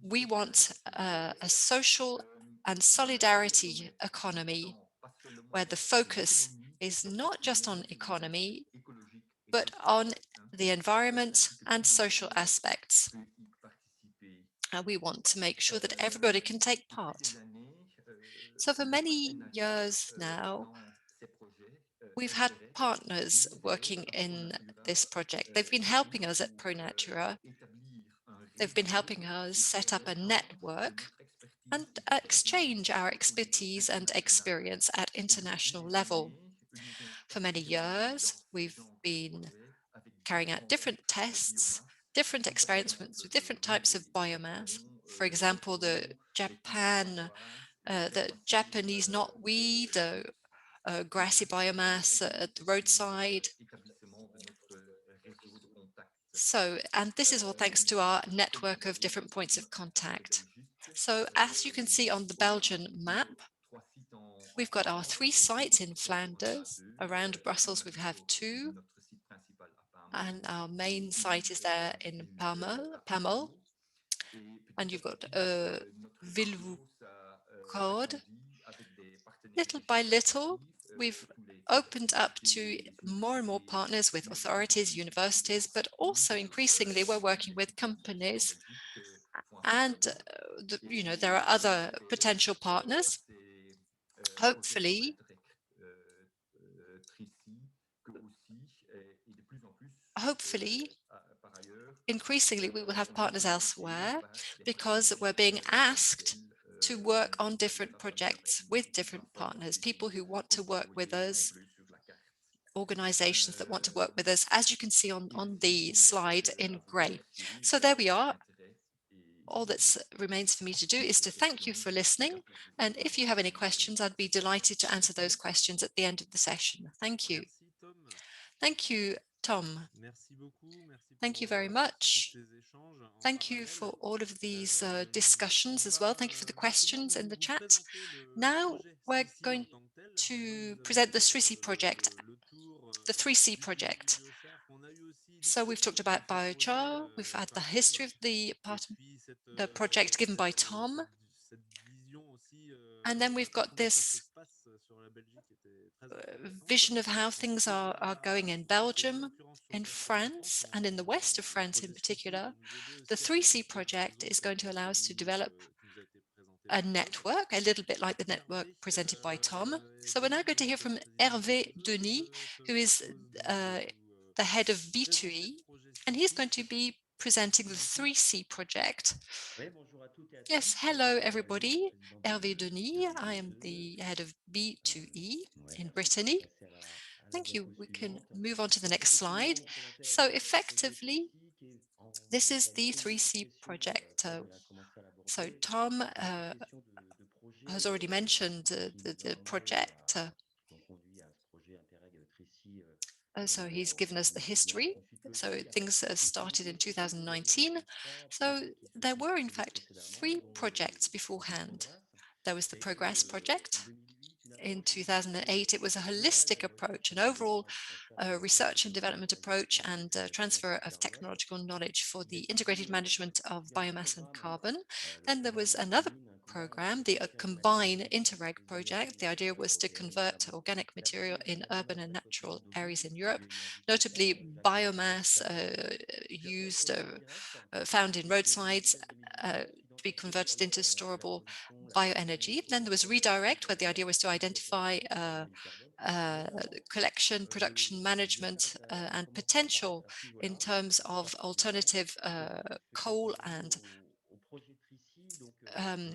We want a social and solidarity economy where the focus is not just on economy, but on the environment and social aspects. We want to make sure that everybody can take part. So for many years now, we've had partners working in this project. They've been helping us at ProNatura. They've been helping us set up a network and exchange our expertise and experience at international level. For many years, we've been carrying out different tests, different experiments with different types of biomass. For example, the Japanese knotweed, grassy biomass at the roadside. So, and this is all thanks to our network of different points of contact. So as you can see on the Belgian map, we've got our 3 sites in Flanders. Around Brussels, we have 2. And our main site is there in Pamel. And you've got Vilvoorde. Little by little, we've opened up to more and more partners with authorities, universities, but also increasingly we're working with companies. And there are other potential partners. Hopefully, increasingly we will have partners elsewhere because we're being asked to work on different projects with different partners, people who want to work with us, organizations that want to work with us, as you can see on the slide in gray. So there we are. All that remains for me to do is to thank you for listening. And if you have any questions, I'd be delighted to answer those questions at the end of the session. Thank you. Thank you, Tom. Thank you very much. Thank you for all of these discussions as well. Thank you for the questions in the chat. Now we're going to present the 3C project, the 3C project. So we've talked about biochar, we've had the history of the project given by Tom. And then we've got this vision of how things are going in Belgium, in France, and in the west of France in particular. The 3C project is going to allow us to develop a network, a little bit like the network presented by Tom. So we're now going to hear from Hervé Denis, who is the head of B2E, and he's going to be presenting the 3C project. Yes, hello everybody. Hervé Denis, I am the head of B2E in Brittany. Thank you. We can move on to the next slide. So effectively, this is the 3C project. So Tom has already mentioned the project. So he's given us the history. So things started in 2019. So there were, in fact, 3 projects beforehand. There was the Progress project. In 2008, it was a holistic approach, an overall research and development approach and transfer of technological knowledge for the integrated management of biomass and carbon. Then there was another program, the Combine Interreg project. The idea was to convert organic material in urban and natural areas in Europe, notably biomass found in roadsides, to be converted into storable bioenergy. Then there was Redirect, where the idea was to identify collection, production, management, and potential in terms of alternative coal and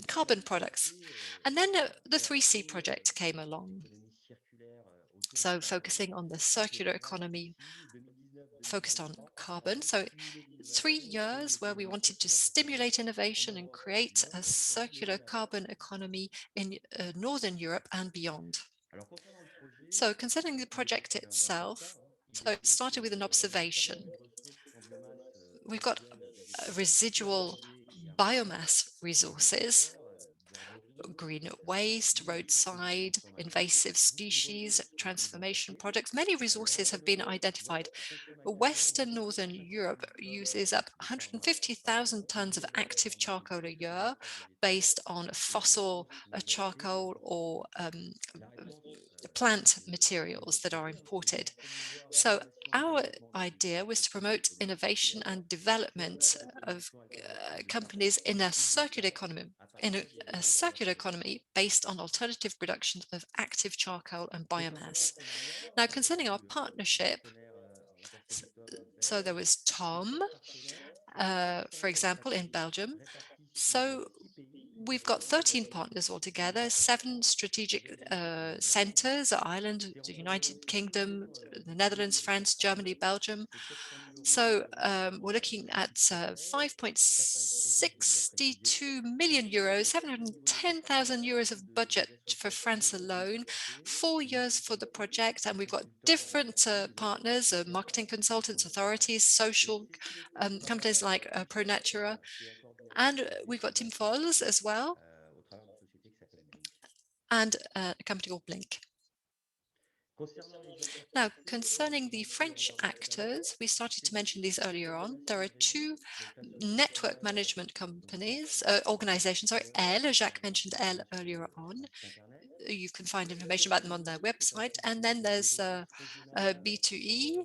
carbon products. And then the 3C project came along. So focusing on the circular economy, focused on carbon. So 3 years where we wanted to stimulate innovation and create a circular carbon economy in Northern Europe and beyond. So considering the project itself, so it started with an observation. We've got residual biomass resources, green waste, roadside, invasive species, transformation products. Many resources have been identified. Western Northern Europe uses up 150,000 tons of active charcoal a year based on fossil charcoal or plant materials that are imported. So our idea was to promote innovation and development of companies in a circular economy, based on alternative production of active charcoal and biomass. Now, concerning our partnership, so there was Tom, for example, in Belgium. So we've got 13 partners altogether, 7 strategic centers, Ireland, the United Kingdom, the Netherlands, France, Germany, Belgium. So we're looking at 5.62 million euros, 710,000 euros of budget for France alone, 4 years for the project. And we've got different partners, marketing consultants, authorities, social companies like ProNatura. And we've got Tim Foles as well, and a company called Blink. Now, concerning the French actors, we started to mention these earlier on. There are 2 network management companies, organizations, sorry, Elle, Jacques mentioned Elle earlier on. You can find information about them on their website. And then there's B2E,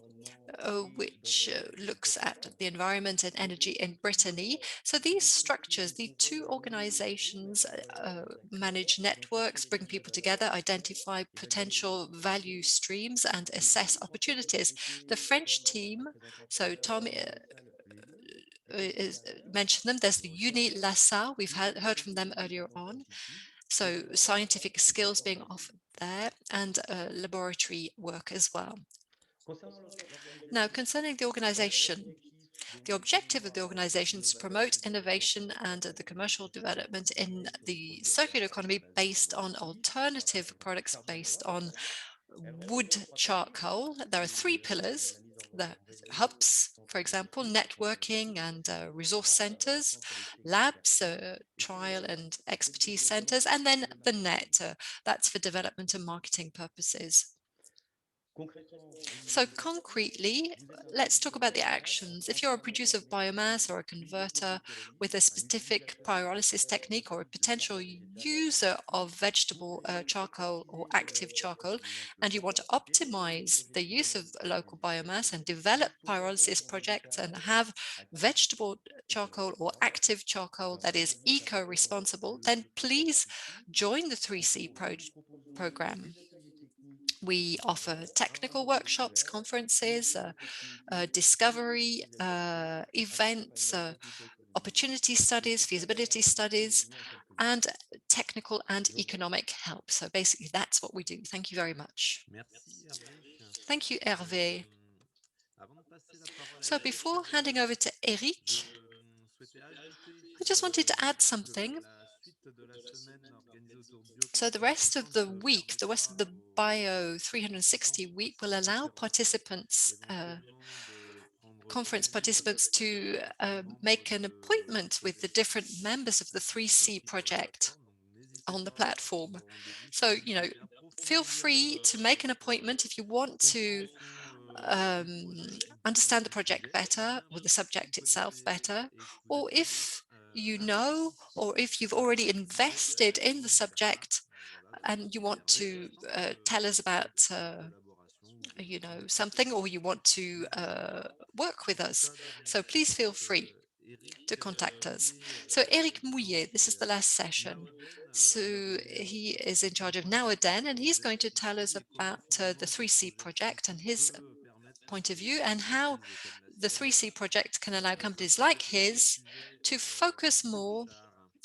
which looks at the environment and energy in Brittany. So these structures, the 2 organizations manage networks, bring people together, identify potential value streams, and assess opportunities. The French team, so Tom mentioned them. There's the Uni Lassa. We've heard from them earlier on. So scientific skills being offered there, and laboratory work as well. Now, concerning the organization, the objective of the organization is to promote innovation and the commercial development in the circular economy based on alternative products based on wood charcoal. There are 3 pillars: the hubs, for example, networking and resource centers, labs, trial and expertise centers, and then the net, that's for development and marketing purposes. So concretely, let's talk about the actions. If you're a producer of biomass or a converter with a specific pyrolysis technique, or a potential user of vegetable charcoal or active charcoal, and you want to optimize the use of local biomass and develop pyrolysis projects and have vegetable charcoal or active charcoal that is eco-responsible, then please join the 3C program. We offer technical workshops, conferences, discovery events, opportunity studies, feasibility studies, and technical and economic help. So basically, that's what we do. Thank you very much. Thank you, Hervé. So before handing over to Eric, I just wanted to add something. So the rest of the week, the rest of the Bio 360 week will allow participants, conference participants to make an appointment with the different members of the 3C project on the platform. So, feel free to make an appointment if you want to understand the project better, or the subject itself better, or if or if you've already invested in the subject and you want to tell us about something, or you want to work with us. So please feel free to contact us. So Eric Mouillet, this is the last session. So he is in charge of Nowaden, and he's going to tell us about the 3C project and his point of view, and how the 3C project can allow companies like his to focus more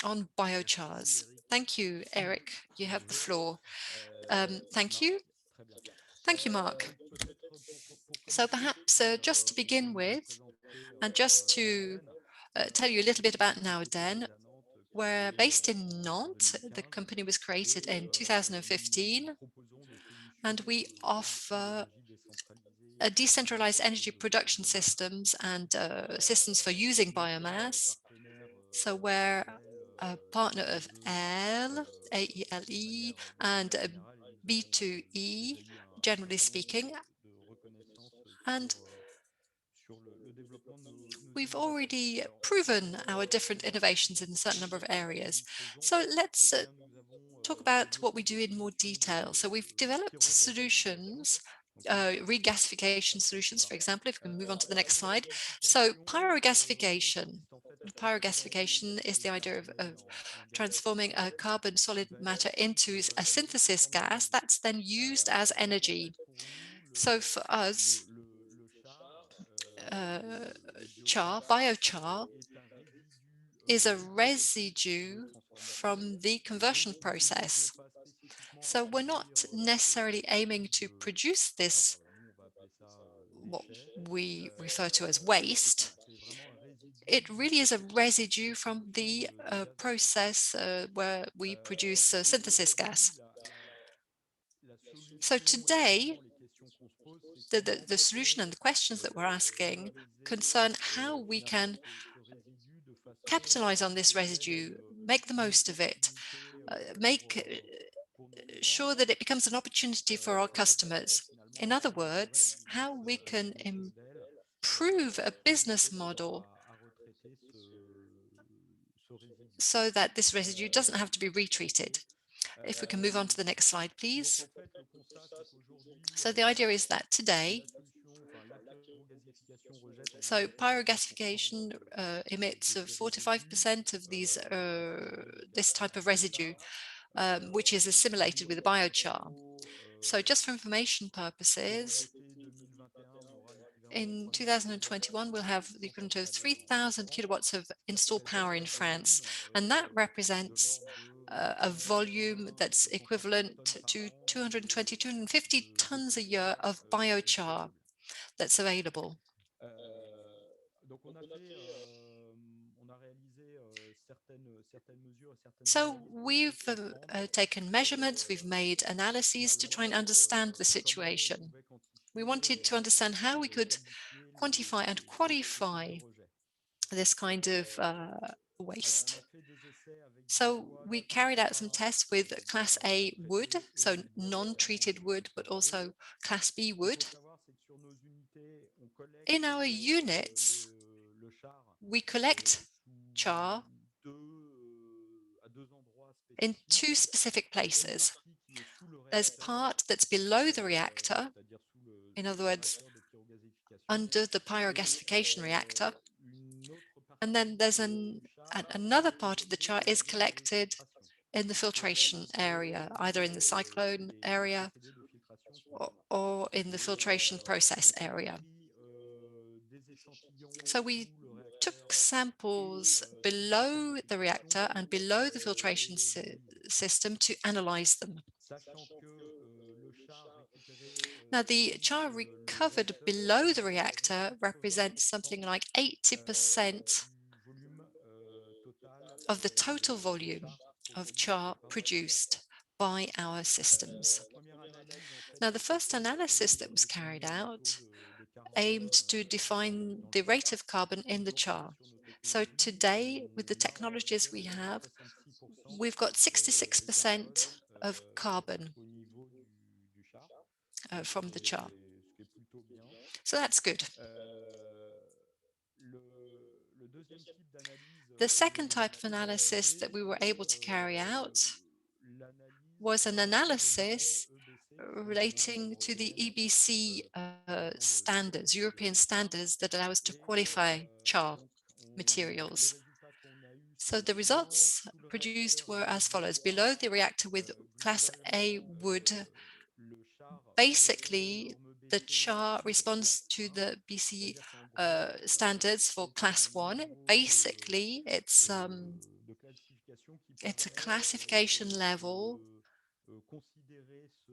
on biochars. Thank you, Eric. You have the floor. Thank you. Thank you, Mark. So perhaps just to begin with, and just to tell you a little bit about Nauden, we're based in Nantes. The company was created in 2015, and we offer decentralized energy production systems and systems for using biomass. So we're a partner of AELE, and B2E, generally speaking. And we've already proven our different innovations in a certain number of areas. So let's talk about what we do in more detail. So we've developed solutions, regasification solutions, for example, if we can move on to the next slide. So pyrogasification. Pyrogasification is the idea of transforming a carbon solid matter into a synthesis gas that's then used as energy. So for us, biochar is a residue from the conversion process. So we're not necessarily aiming to produce this, what we refer to as waste. It really is a residue from the process where we produce synthesis gas. So today, the solution and the questions that we're asking concern how we can capitalize on this residue, make the most of it, make sure that it becomes an opportunity for our customers. In other words, how we can improve a business model so that this residue doesn't have to be retreated. If we can move on to the next slide, please. So the idea is that today, so pyrogasification emits 45% of these this type of residue, which is assimilated with the biochar. So just for information purposes, in 2021, we'll have the equivalent of 3,000 kilowatts of installed power in France, and that represents a volume that's equivalent to 220, 250 tons a year of biochar that's available. So we've taken measurements, we've made analyses to try and understand the situation. We wanted to understand how we could quantify and qualify this kind of waste. So we carried out some tests with Class A wood, so non-treated wood, but also Class B wood. In our units, we collect char in two specific places. There's part that's below the reactor, in other words, under the pyrogasification reactor, and then there's another part of the char is collected in the filtration area, either in the cyclone area or in the filtration process area. So we took samples below the reactor and below the filtration system to analyze them. Now, the char recovered below the reactor represents something like 80% of the total volume of char produced by our systems. Now, the first analysis that was carried out aimed to define the rate of carbon in the char. So today, with the technologies we have, we've got 66% of carbon from the char. So that's good. The second type of analysis that we were able to carry out was an analysis relating to the EBC standards, European standards that allow us to qualify char materials. So the results produced were as follows. Below the reactor with Class A wood, basically the char responds to the BC standards for Class 1. Basically, it's It's a classification level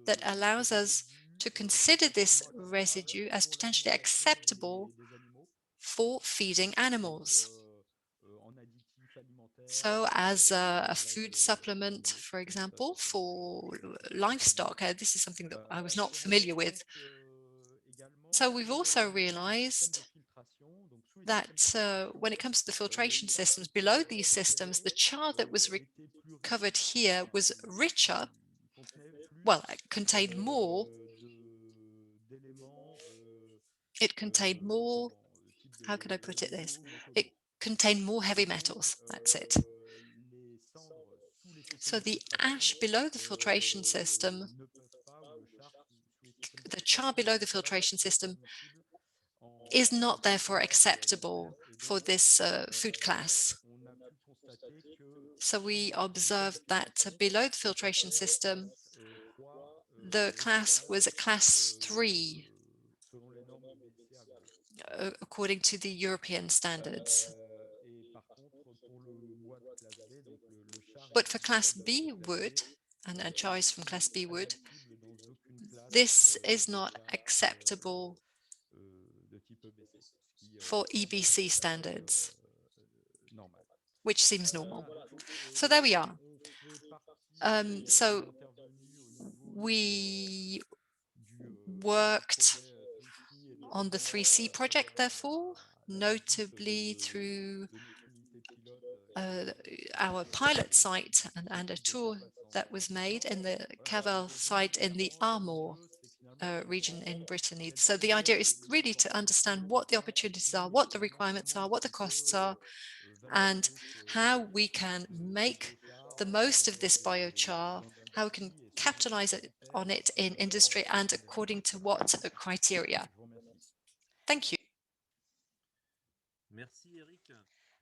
that allows us to consider this residue as potentially acceptable for feeding animals. So as a food supplement, for example, for livestock, this is something that I was not familiar with. So we've also realized that when it comes to the filtration systems, below these systems, the char that was recovered here was richer, well, it contained more, how could I put it this? It contained more heavy metals, that's it. So the ash below the filtration system, the char below the filtration system is not therefore acceptable for this food class. So we observed that below the filtration system, the class was a class 3 according to the European standards. But for class B wood, and char is from class B wood, this is not acceptable for EBC standards, which seems normal. So there we are. So we worked on the 3C project, therefore, notably through our pilot site and a tour that was made in the Cavell site in the Armor region in Brittany. So the idea is really to understand what the opportunities are, what the requirements are, what the costs are, and how we can make the most of this biochar, how we can capitalize on it in industry and according to what criteria. Thank you.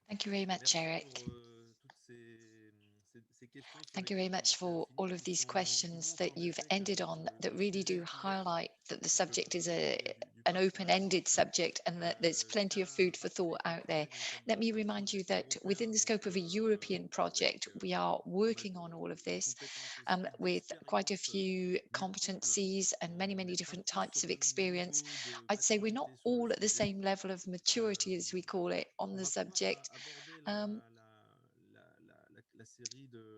Thank you very much, Eric. Thank you very much for all of these questions that you've ended on that really do highlight that the subject is an open-ended subject and that there's plenty of food for thought out there. Let me remind you that within the scope of a European project, we are working on all of this with quite a few competencies and many, many different types of experience. I'd say we're not all at the same level of maturity, as we call it, on the subject.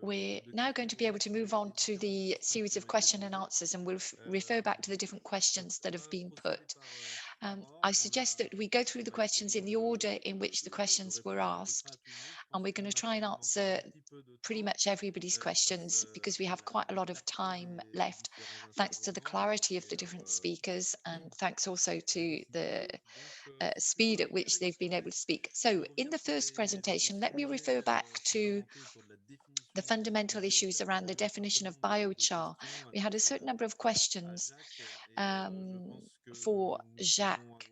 We're now going to be able to move on to the series of question and answers, and we'll refer back to the different questions that have been put. I suggest that we go through the questions in the order in which the questions were asked, and we're going to try and answer pretty much everybody's questions because we have quite a lot of time left, thanks to the clarity of the different speakers and thanks also to the speed at which they've been able to speak. So in the first presentation, let me refer back to the fundamental issues around the definition of biochar. We had a certain number of questions for Jacques.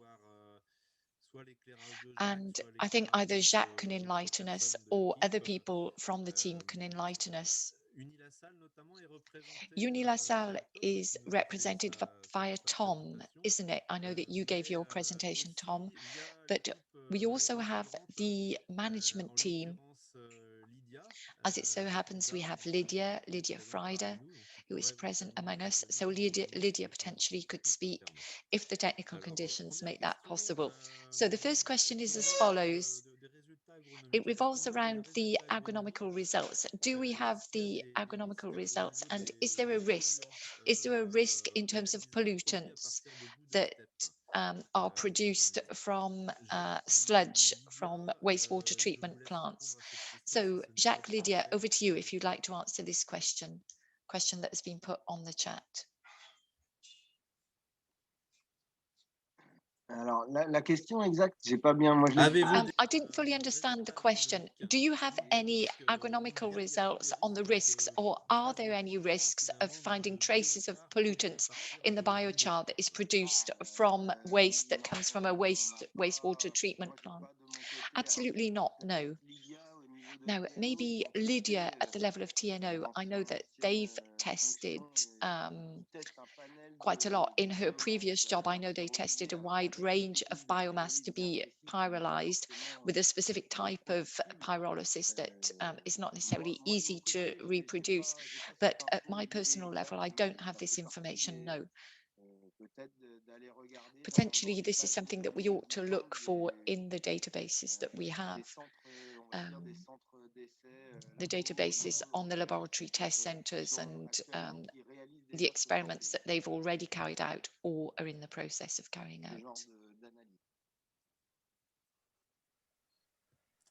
And I think either Jacques can enlighten us or other people from the team can enlighten us. Unilassal is represented via Tom, isn't it? I know that you gave your presentation, Tom, but we also have the management team. As it so happens, we have Lydia Frieder, who is present among us. So Lydia potentially could speak if the technical conditions make that possible. So the first question is as follows. It revolves around the agronomical results. Do we have the agronomical results? And is there a risk? Is there a risk in terms of pollutants that are produced from sludge from wastewater treatment plants? So Jacques, Lydia, over to you if you'd like to answer this question that has been put on the chat. Alors, la question exacte, j'ai pas bien. Moi, I didn't fully understand the question. Do you have any agronomical results on the risks, or are there any risks of finding traces of pollutants in the biochar that is produced from waste that comes from a wastewater treatment plant? Absolutely not, no. Now, maybe Lydia at the level of TNO, I know that they've tested quite a lot. In her previous job, I know they tested a wide range of biomass to be pyrolyzed with a specific type of pyrolysis that is not necessarily easy to reproduce. But at my personal level, I don't have this information, no. Potentially, this is something that we ought to look for in the databases that we have. The databases on the laboratory test centers and the experiments that they've already carried out or are in the process of carrying out.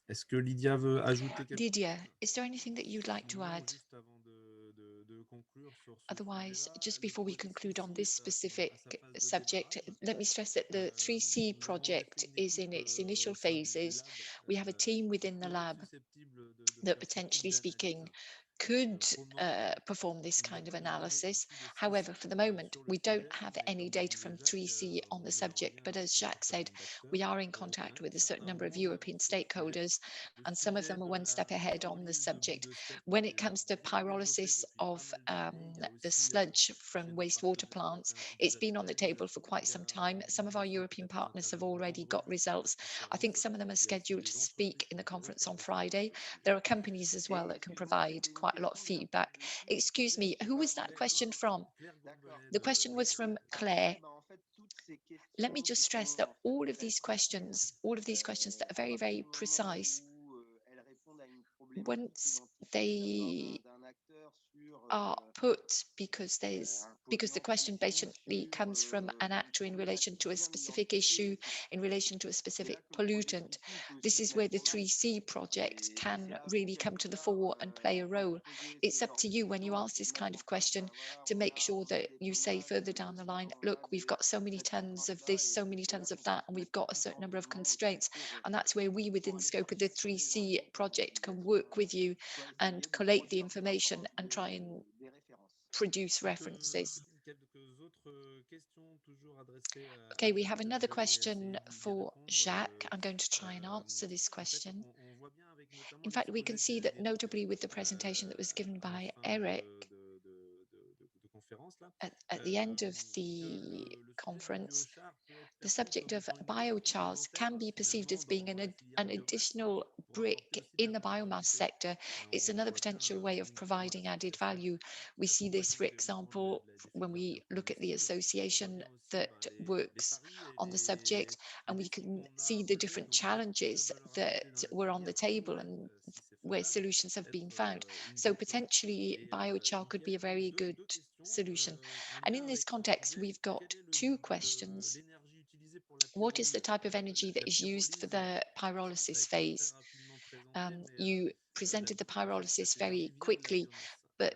Est-ce que Lydia veut ajouter quelque Lydia, chose? is there anything that you'd like to Sinon, add? juste avant de conclure sur ce Otherwise, sujet-là, just le before we projet conclude on 3C this est à specific sa phase de subject, démarrage. let me stress that the 3C On a vraiment project fait une is in équipe its au initial sein du phases. lab We have a team qui within the pourrait être lab susceptible de that faire ce type potentially speaking d'analyse. could Pour le moment, perform this on n'a kind of pas de données analysis. issues de However, sciences for the moment, sur le we don't sujet, have mais any comme data disait from Jacques, 3C on on the est en subject. lien But avec as un Jacques certain said, nombre d'acteurs we are in européens contact with a qui certain number of certainement European avancent sur le sujet. stakeholders, Le and some of sujet them are de one la step ahead on the pyrolyse de boues subject. de steppe When it est comes to bien développé pyrolysis depuis pas of mal d'années. Il y a the aussi sludge chez from nos wastewater partenaires plants, européens it's been on the Incubators, table for quite il y some a time. Some of our Univation European peut-être partners have le already got vendredi à la results. I think conférence. some of them are Il y a aussi scheduled des to entreprises speak qui in ont the été conference on référencées sur Friday. ce sujet. There are companies as well that can provide quite a lot of feedback. Excuse me, who was that question from? Claire Gourbelet The question was from Claire. Let me just stress that all of these questions that are very, very precise, once they are put because the question basically comes from an actor in relation to a specific issue, in relation to a specific pollutant. This is where the 3C project can really come to the fore and play a role. It's up to you when you ask this kind of question to make sure that you say further down the line, look, we've got so many tons of this, so many tons of that, and we've got a certain number of constraints. And that's where we, within the scope of the 3C project, can work with you and collate the information and try and produce references. Quelques autres questions toujours adressées Okay, à we have Jacques. another Je vais question essayer d'y for répondre. Jacques. I'm going to try and answer this En fait, question. on voit bien avec notamment In fact, we can see that d'Eric notably with the presentation that was given à la by fin Eric de conférence là, at the end of que the le sujet du conference, biochar peut être the perçu subject comme of étant une brique biochars can supplémentaire be perceived finalement as being dans la filière an biomasse additional pour apporter brick aussi de in la the biomass compétitivité. sector. It's On another voit bien potential way of une collaboration providing added qui s'est faite value. We see this, for accompagner les grands example, de la when filière we look at the biocombustible. On voit association bien aussi that les works paris et on the subject, les and we défis can qu'on a see the relevés. different Donc peut-être qu'il peut challenges falloir that ajouter dans la were on the filière table pour, and si c'est where faisable, solutions have been être found. une So brique là-dessus. potentially Et biochar donc could il y a be a very good deux questions solution. en And lien in this avec ce context, sujet. we've got Quel est le two type de questions. l'énergie utilisée pour la What is the pyrolyse? type of energy that La is used for pyrolyse, the ça a pyrolysis été très phase? rapidement présenté, mais You presented the d'habitude, en fait, pyrolysis cette énergie very vient de la quickly, biomasse. but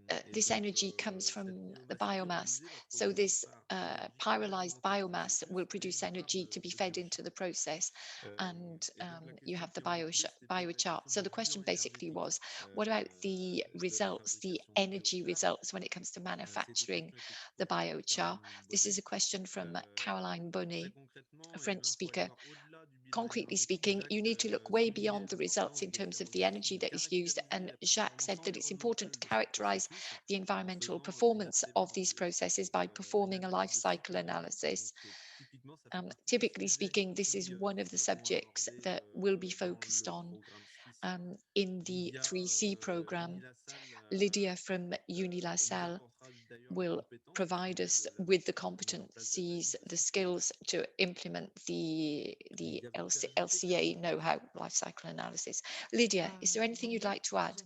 Et this donc, energy comes cette from the biomasse biomass. pyrolyse va So produire une this part d'énergie qui va pyrolyzed alimenter le biomass processus will et produce une part energy to be de fed into biochar. the process, and Et donc, la you question have the qui remontait, c'était la biochar. question So du the question bilan basically énergétique was, what about the de la results, the fabrication de energy biochar. results when it comes to C'est une manufacturing question qui était the posée par biochar? Caroline This is Bonnet. a question from Caroline Très Bonnet, a concrètement, French il faut aller speaker. voir au-delà du bilan Concretely énergétique. speaking, you Jacques need to look way soulignait beyond the results l'importance in de terms faire of en the sorte energy de that is used. caractériser And la Jacques performance said that it's important environnementale to de ce characterize processus the en environmental faisant une performance assez of longue these processes by performing a life analyse de cycle cycle de vie. analysis. Donc, typiquement, ça fait partie des Typically sujets speaking, this is qui one of the seront subjects abordés that will be dans focused le on programme 3C. in the Lydia 3C program. Unilassal Lydia from nous Unilassal apportera d'ailleurs les will compétences au provide sujet us de with the la mise en place competencies, d'analyses the cyclotron. skills to implement the Lydia, vous voulez ajouter quelque LCA chose? know-how life cycle analysis. Lydia, is there anything you'd like to add?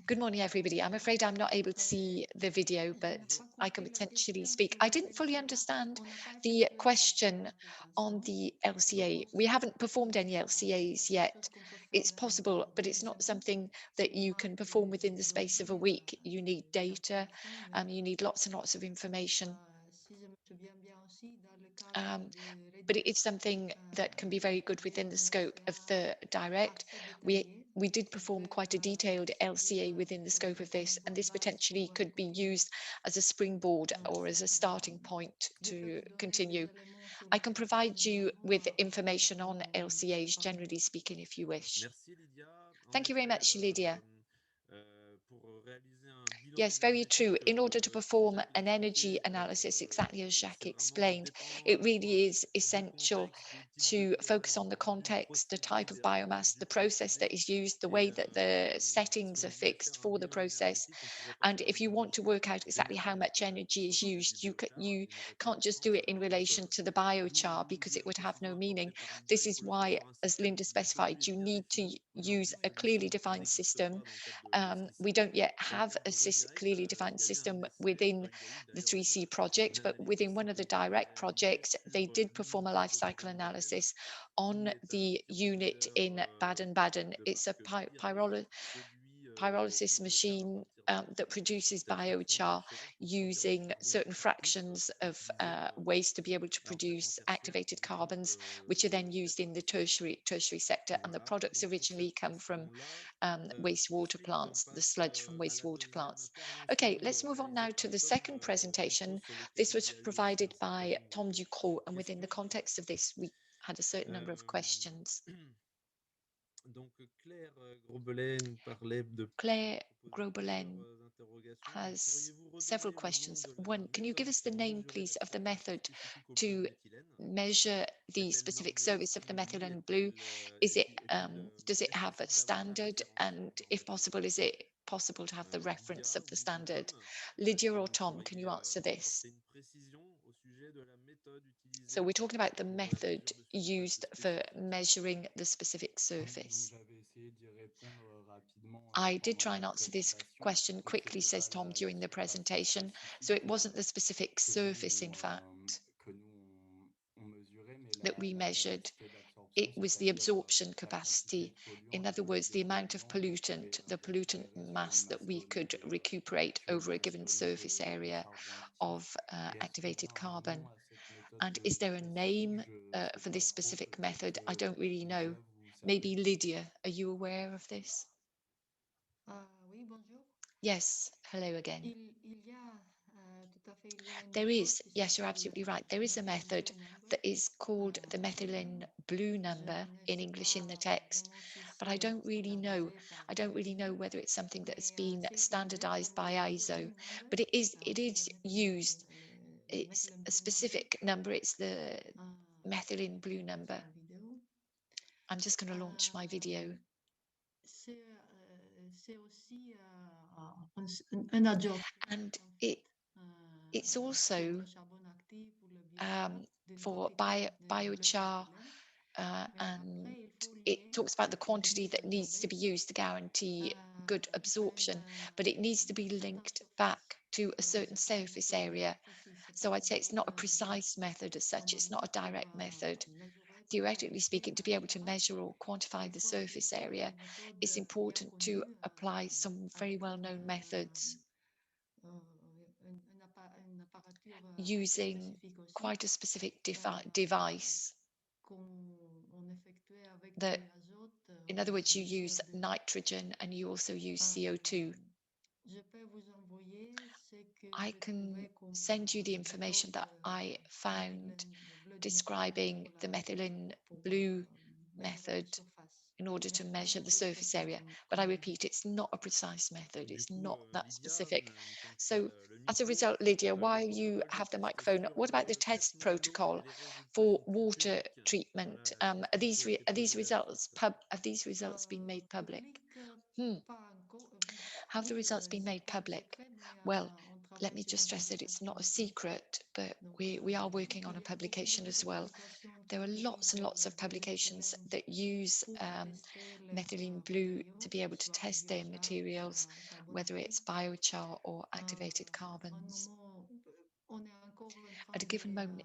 Good morning, everybody. I'm afraid I'm not able to see the video, but I can potentially speak. I didn't fully understand the question on the LCA. We haven't performed any LCAs yet. It's possible, but it's not something that you can perform within the space of a week. You need data, you need lots and lots of information. But it's something that can be very good within the scope of the direct. We we did perform quite a detailed LCA within the scope of this, and this potentially could be used as a springboard or as a starting point to continue. I can provide you with information on LCAs, generally speaking, if you wish. Merci Lydia. En Thank you very effet, much, Lydia. pour réaliser un bilan Yes, very true. énergétique In order to si perform j'ai bien an energy compris, analysis, exactly as Jacques c'est vraiment explained, dépendant à it la fois really is du essential contexte, du type de to focus on the terre, du context, the type procédé of derrière, biomass, du the process that procédé. is used, the Et way that the si settings on are voulait fixed faire un for the bilan process. énergétique, on ne pourrait pas And faire if des you want to work out évaluations exactly how générales much energy is sur du used, biochar. you Il n'aurait pas can't de just sens. do it in Donc, relation to the d'où biochar because it les would have no précisions meaning. apportées par Lydia. This Il is faut le faire why, sur un as système Linda specified, disponible et you bien need to défini. use Aujourd'hui, a ce clearly dispositif defined n'existe system. pas dans le cadre de We SCC. don't yet Donc, have a en voie directe, clearly defined il y a eu un system essai. within Il y a eu the d'ailleurs 3C une project, but analyse de within one of the cycle de vie direct réalisée projects, they sur did perform a l'unité life de cycle Baden-Baden, analysis qui on est un the unit incubateur in Baden-Baden. de It's a marque Pirelli qui produit du pyrolysis biochar à machine partir de that produces certaines formes biochar environ using charbon certain actif fractions of utilisé waste to be able to en traitement produce tertiaire, activated du coup, carbons, which are then used cette in the tertiary sector. And the voilà, products donc pour originally cette come from question-là, wastewater ensuite on plants, the passe sludge from à la wastewater deuxième plants. Okay, intervention let's move on réalisée now to par the Tom, second repos presentation. sur lequel This il was y a eu aussi un provided certain by nombre Tom de Ducrot, and within the questions. context of this, we had a certain number of questions. Donc Claire Grobelet nous parlait de Claire poser Grobelen plusieurs interrogations. Donc has pourriez-vous several redonner le nom questions. de la One, can you give méthode us the pour name, mesurer please, la of the surface method spécifique au bleu to méthylène? measure the Est-elle specific normée, service of the suivie? methylene blue? Does it Est-ce have a possible d'avoir une standard? référence And if normative? possible, is it possible to have the reference Lydia of the ou standard? Tom, est-ce Lydia que or vous Tom, can pourriez you answer this? apporter une précision au sujet de la méthode So utilisée we're talking about the pour la method mesure de surface used for spécifique? measuring the specific Oui, donc surface. j'avais essayé d'y répondre rapidement I did pendant try la and answer this présentation. question Donc quickly, c'était says pas Tom, la during the surface presentation. So spécifique it wasn't the specific que surface, in fact, que nous on mesurait, mais that we la measured. capacité d'absorption, It was the c'est-à-dire absorption la quantité capacity. de polluants, In la other words, quantité the de amount of polluants qu'on pouvait pollutant, the injecter pollutant sur une mass that masse we could donnée recuperate over a given surface de area charbon actif. of Et est-ce qu'il y activated aurait un carbon. nom à cette méthode And is de there a précision? name Je sais for pas this trop. specific Peut-être method? I que don't really know. Lydia, vous savez. Maybe Lydia, are you aware of this? Oui, bonjour. Yes, hello again. Il y a, tout à fait, il y a une There méthode is, qui yes, you're s'appelle absolutely right. There is a methylene method blue number. that is called the methylene blue number Je ne in sais English in the pas text, vraiment si but I c'est don't really know. standardisé par I don't really know ISO, whether it's something that's mais been c'est utilisé pour standardized by le ISO, blue number. but it C'est is used. le It's methylene a blue number specific number. It's the euh, methylene blue sur number. la vidéo. I'm just going to launch my video. C'est aussi un adsorpteur And en fait it's pour also le charbon actif, pour le biochar, d'une for quantité de blé biochar, méthylène. Mais and après, il faut it lier talks about the les quantity deux that needs to tombées be used to guarantee good absorption, vers but it needs to be une certaine linked back surface. to a Donc, certain c'est pas une surface méthode area. précise, c'est pas So I'd une say it's méthode not a precise method as such. It's not normalement a pour direct method. mesurer, pour Theoretically quantifier speaking, une to be able masse to grasse. measure or quantify the Il surface faut area, une méthode it's bien important to connue apply some very avec well-known methods une apparature assez using spécifique aussi quite a specific euh, device qu'on effectuait avec de that, l'azote in ou other words, du you use CO2. nitrogen and you also use Euh, CO2. je peux vous envoyer ce que I j'ai can trouvé comme send you the information méthode that I found méthylène, bleu de méthylène describing the methylene pour blue mesurer la method surface. in order Mais to c'est pas une measure the méthode surface précise area. But I comme dit. repeat, it's not a precise method. Du It's coup, not that Lydia, specific. il me semble que So le as a micro, result, Lydia, le while you protocole de have the test microphone, sur what about the le test traitement de l'eau et protocol les résultats for sont-ils water publics? Voilà treatment? la question qui a été Are these posée à results l'équipe. have these results been made public? Public, Hmm. pas encore. Have the Oui, results been c'est made pas un public? secret, mais Well, on let travaille me sur just une stress that it's publication not a aussi. secret, but Donc, we are working on a il y a beaucoup publication as de well. publications There qui are lots utilisent and lots of le publications méthylène that use pour tester les methylene blue to matériaux, be able to soit test their biochar ou materials, soit charbon whether actif. it's biochar or activated En un carbons. moment, on est encore en train At a given moment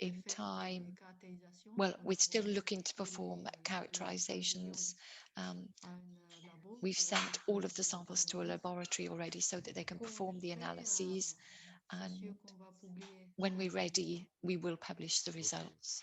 de in faire des time, caractérisations. well, On we're a still envoyé looking to tous perform les échantillons characterizations. à un labo We've pour sent all of the faire samples to a l'analyse. laboratory already so that they can Quand on est perform the prêt, analyses. c'est sûr And qu'on va publier when we're les ready, résultats. we will publish the Ok. results.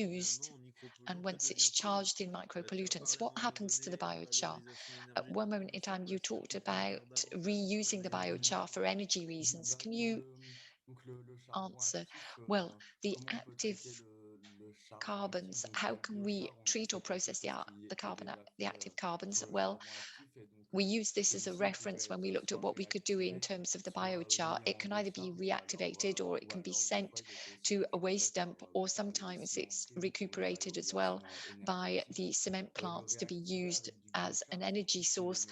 used and once it's charged in micropollutants, what happens to the biochar? At one moment in time, you talked about reusing the biochar for energy reasons. Can you Donc le charbon answer? actif, Well, the comment on peut active traiter carbons. How can we treat or process the carbon, the active carbons? Well, we use this as a reference when we looked at what we could do in terms of the biochar. It can either be reactivated or it can be sent to a waste dump, or sometimes it's recuperated as well by the cement plants to be used as an energy source.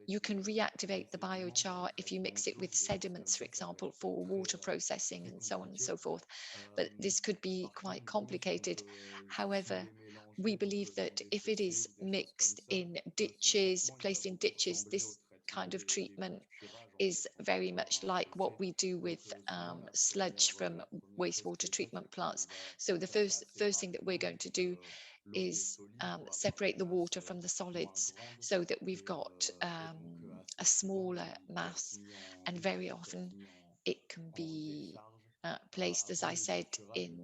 You can reactivate the biochar if you mix it with sediments, for example, for water processing and so on and so forth. But this could be quite complicated. However, we believe that if it is mixed in ditches, placed in ditches, this kind of treatment is very much like what we do with sludge from wastewater treatment plants. So the first thing that we're going to do is separate the water from the solids so that we've got a smaller mass, and very often it can be placed, as I said, in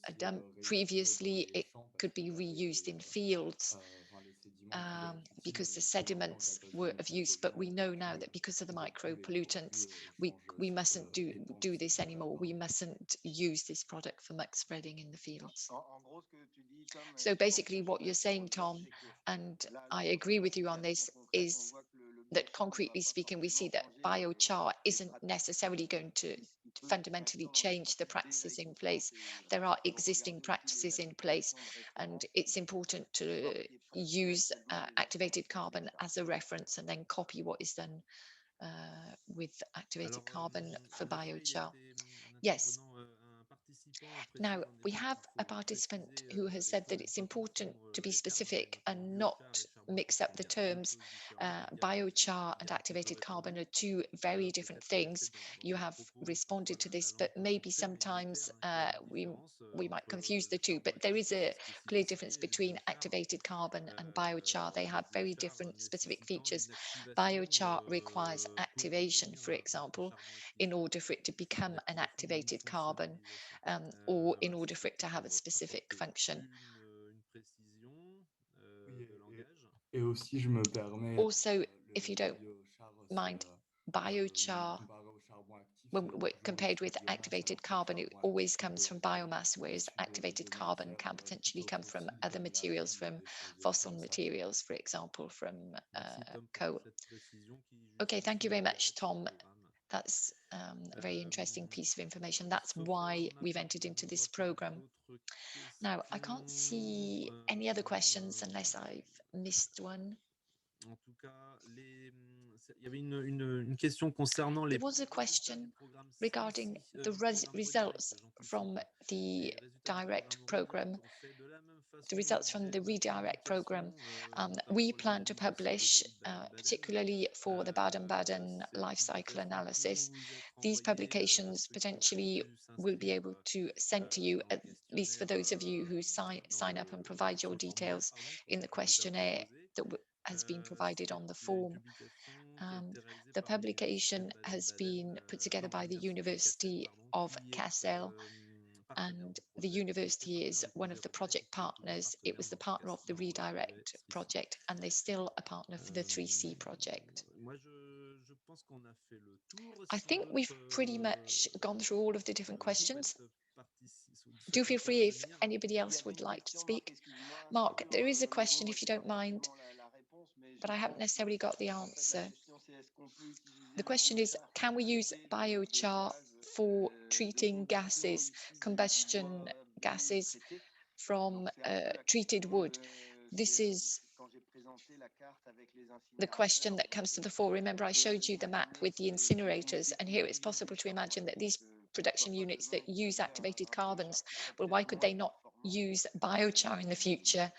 a dump. Previously, it could be reused in fields because the sediments were of use, but we know now that because of the micropollutants, we mustn't do this anymore. We mustn't use this product for muck spreading in the fields. So basically what you're saying, Tom, and I agree with you on this, is that concretely speaking, we see that biochar isn't necessarily going to fundamentally change the practices in place. There are existing practices in place, and it's important to use activated carbon as a reference and then copy what is done with activated carbon for biochar. Yes. Now, we have a participant who has said that it's important to be specific and not mix up the terms. Biochar and activated carbon are two very different things. You have responded to this, but maybe sometimes we might confuse the two, but there is a clear difference between activated carbon and biochar. They have very different specific features. Biochar requires activation, for example, in order for it to become an activated carbon, or in order for it to have a specific function. Et aussi, je me permets, Also, if you don't biochar, mind, biochar, comparé au charbon actif, when aujourd'hui, compared with la biomasse, activated alors que le carbon, it charbon always actif comes from peut être biomass, whereas issu activated de carbon matières can potentially plutôt come from fossiles, other comme materials, l'argile, from des choses fossil comme ça. materials, for example, from Merci Tom pour coal. cette précision qui Okay, thank you justifie very l'intérêt much, de ce Tom. programme. That's a very interesting piece of information. That's Sauf why erreur de ma we've part, entered je into ne this vois pas program. d'autres Now, I can't see questions. any other questions unless I've missed one. En tout cas, il y avait une question concernant les There was a résultats question du programme regarding the du programme results redirect, from the les résultats du direct programme program, redirect ont fait de la même façon the results from the l'objet de redirect program. publications, We notamment pour plan to l'indemnisation publish, de Baden-Baden. particularly for the Baden-Baden Ces life cycle publications analysis. pourront vous être These envoyées à publications ceux qui ont potentially pu will be s'inscrire able to send to you, dans le at least for questionnaire those of you who sign up and provide sur your le formulaire details qu'on in the vous a questionnaire proposé. that has been provided on the Il y a une form. publication qui a été réalisée The par l'université publication de has Baden-Baden, been put together by the l'université de Cassel, University pardon, of qui est Kassel, partenaire and du the projet, qui était university is partenaire du one projet of the REDIRECT et project qui est toujours partners. It partenaire was the partner of the dans le projet Redirect SPICI. project, and they're still a partner for the 3C project. Moi, je pense qu'on a fait le tour. I Si think we've d'autres pretty much gone through all of the different questions. Do souhaitent feel free if intervenir. anybody else would like to speak. Mark, there is a question if you don't mind, but I haven't necessarily got the answer. The question is, can we use biochar for treating gases, combustion gases from treated wood? This is the question that comes to the fore. Remember, I showed you the map with the incinerators, and here it's possible to imagine that these production units that use activated carbons, well, why could they not use biochar in the future?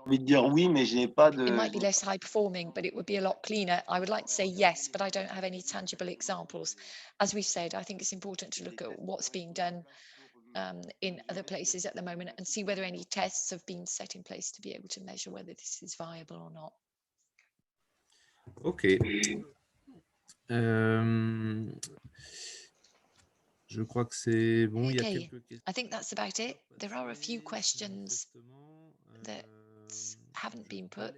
Envie de dire oui, mais je n'ai pas de. It might be less high performing, but it would be a lot cleaner. I would like to say yes, but I don't have any tangible examples. As we've said, I think it's important to look at what's being done in other places at the moment and see whether any tests have been set in place to be able to measure whether this is viable or not. Ok. Je crois que c'est bon. Il y a Okay, quelques questions. I think that's about it. There are a few questions that haven't been put.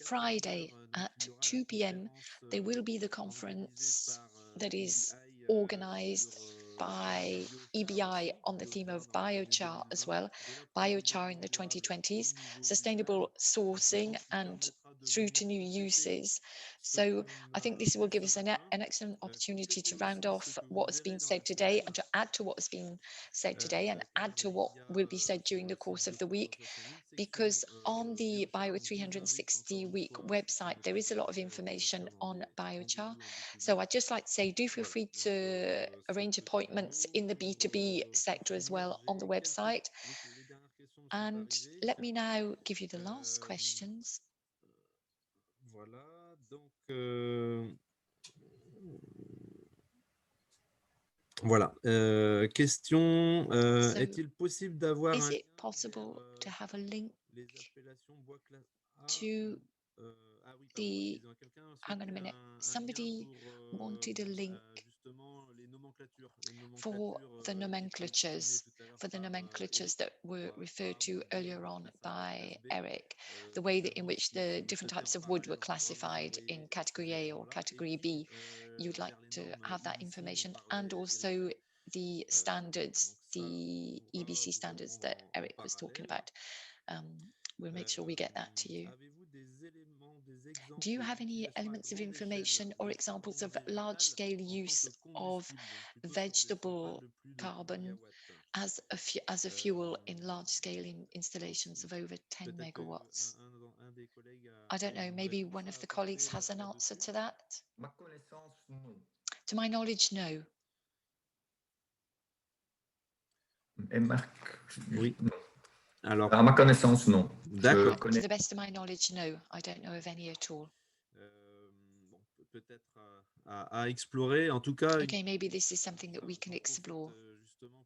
Friday at 2 p.m. there will be the conference that is organized by EBI on the theme of biochar as well, biochar in the 2020s, sustainable sourcing and through to new uses. So I think this will give us an excellent opportunity to round off what has been said today and to add to what has been said today and add to what will be said during the course of the week, because on the Bio 360 week website there is a lot of information on biochar. So I'd just like to say, do feel free to arrange appointments in the B2B sector as well on the website. And let me now give you the last questions. Voilà, donc voilà. Question, So, est-il possible d'avoir is un it lien possible vers to have a link les appellations bois classe A to ah oui, pardon, the, excusez-moi, quelqu'un hang on a souhaitait minute, un lien somebody pour wanted a link justement les nomenclatures for the qui étaient exprimées nomenclatures, tout à l'heure par Eric, that were par referred to rapport aux earlier bois on classe A, by classe B, Eric, the de way that in savoir which si the vous different souhaitez types en of wood were parallèle vraiment classified in envoyer category ces A or éléments-là, et category puis B. You'd like vers les to normes have that IBC information, dont and parlait Eric. also the standards, Donc ça, the on pourra EBC vous standards répondre that en Eric was talking parallèle. about. We'll make sure we get that to you. Avez-vous des éléments, des exemples Do you have any d'utilisation à elements of grande échelle information or de examples carbone of végétal large-scale en tant use que of combustible, donc plutôt sur des centrales vegetable de plus de 10 carbon mégawatts? as a fuel in large-scale installations of over 10 Peut-être que megawatts? un des collègues I a don't know, une maybe réponse one à of the colleagues apporter has an answer là-dessus. to that? Ma connaissance, non. To my knowledge, no. Et Marc, Oui. non. Alors, À ma connaissance, non. d'accord. To the best of my knowledge, no. I don't know of any at all. Bon, peut-être à explorer. En tout cas, Okay, maybe this is something that we can j'en profite explore. justement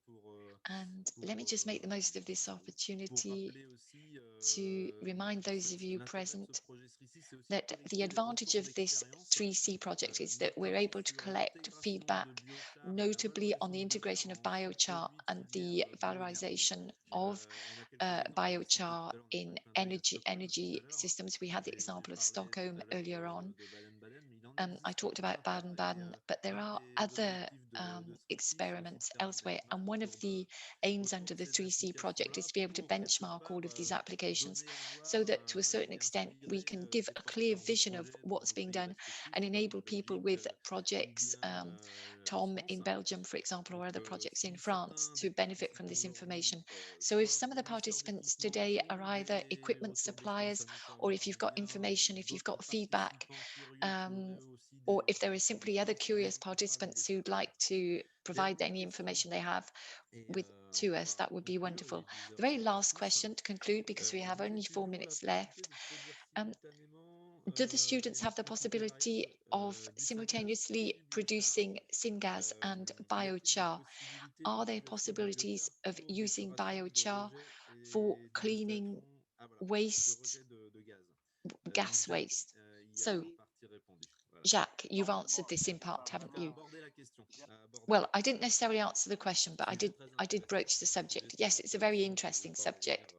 And let me just make the most of this pour opportunity rappeler aussi to remind those of you l'intérêt de ce present projet CRICI, c'est aussi de that the collecter les advantage retours of this d'expérience, 3C project is that we're notamment able to sur collect l'intégration feedback, de biochar et la notably on valorisation the de biochar integration of en biochar sous-produits de and filière the bioénergie. valorization of On a quelques exemples qui sortaient biochar tout à l'heure, in un clin d'œil à Stockholm tout à energy l'heure. systems. We had the J'ai example of parlé tout Stockholm à l'heure earlier on. de Baden-Baden, mais il en I existe talked about plein. Baden-Baden, Et but there un are des other objectifs de ce CRICI, c'est aussi de experiments faire un elsewhere. And benchmark one of the aims autour under de the ces 3C project is applications-là to be able to pour quelque benchmark part all of these applications donner à so voir that to a certain et extent we inspirer can give des a clear porteurs de vision of projets dans what's nos being pays done respectifs, and comme enable en people Belgique with ou projects, bien en Tom France. in Belgium, for example, or Donc, other projects in si France certains des to benefit from participants this aujourd'hui, information. So if soit some of the fournisseurs participants d'équipements, today are ont either des equipment retours d'expérience suppliers, à nous faire or if voir, ou you've got bien information, if you've d'autres got feedback, participants curieux qui auraient eux aussi or des if there are simply other informations, curious n'hésitez pas à nous participants les who'd faire like part. to provide Dernière any question, information they have et on to us, va that would be conclure, il wonderful. est The very last 10h46. question to conclude, because we have only 4 Auriez-vous la minutes possibilité left. de produire Um, simultanément do the students et en have the possibility co-pyrolyse of du syngas simultaneously et du biochar? producing syngas and Y a-t-il des biochar? possibilités Are there d'utilisation du possibilities biochar of pour using d'épuration, de biochar rejet for et cleaning d'installation voilà, de waste, rejet de gaz? Donc gas Jacques waste? y a So, en partie répondu. Voilà. Jacques, you've Non, mais answered bon, this in j'ai part, pas haven't On a you? vraiment. abordé la question. On a abordé Well, la I didn't question. necessarily answer the question, but Sujet très I did intéressant. broach the Sujet subject. très Yes, it's a very intéressant de interesting pas revenir, subject.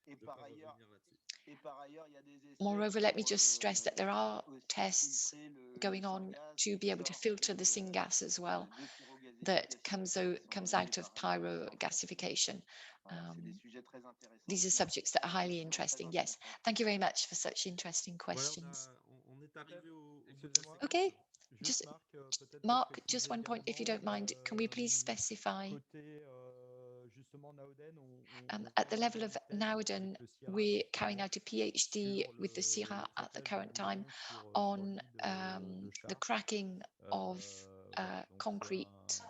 Et de par pas ailleurs, revenir là-dessus. et par ailleurs, il y a des essais Moreover, let me pour just stress that there are aussi tests filtrer le going on syngas to qui be able to sort filter the syngas as well that comes out of pyrogasification. Voilà, c'est des sujets très intéressants. These are subjects that are highly interesting. Yes, thank you very much for such interesting questions. Voilà, on est arrivé au bout de la Excusez-moi. séquence. Okay, Juste just Marc, peut-être pour Mark, préciser just one point, if you également, don't mind, can we please specify côté justement Naoden, on at the réalise level des of tests Nauden, avec le CIRA we're en ce carrying moment out a PhD sur with the le CIRA at the craquage du current time béton sur on lit de the char. cracking of Voilà, donc concrete,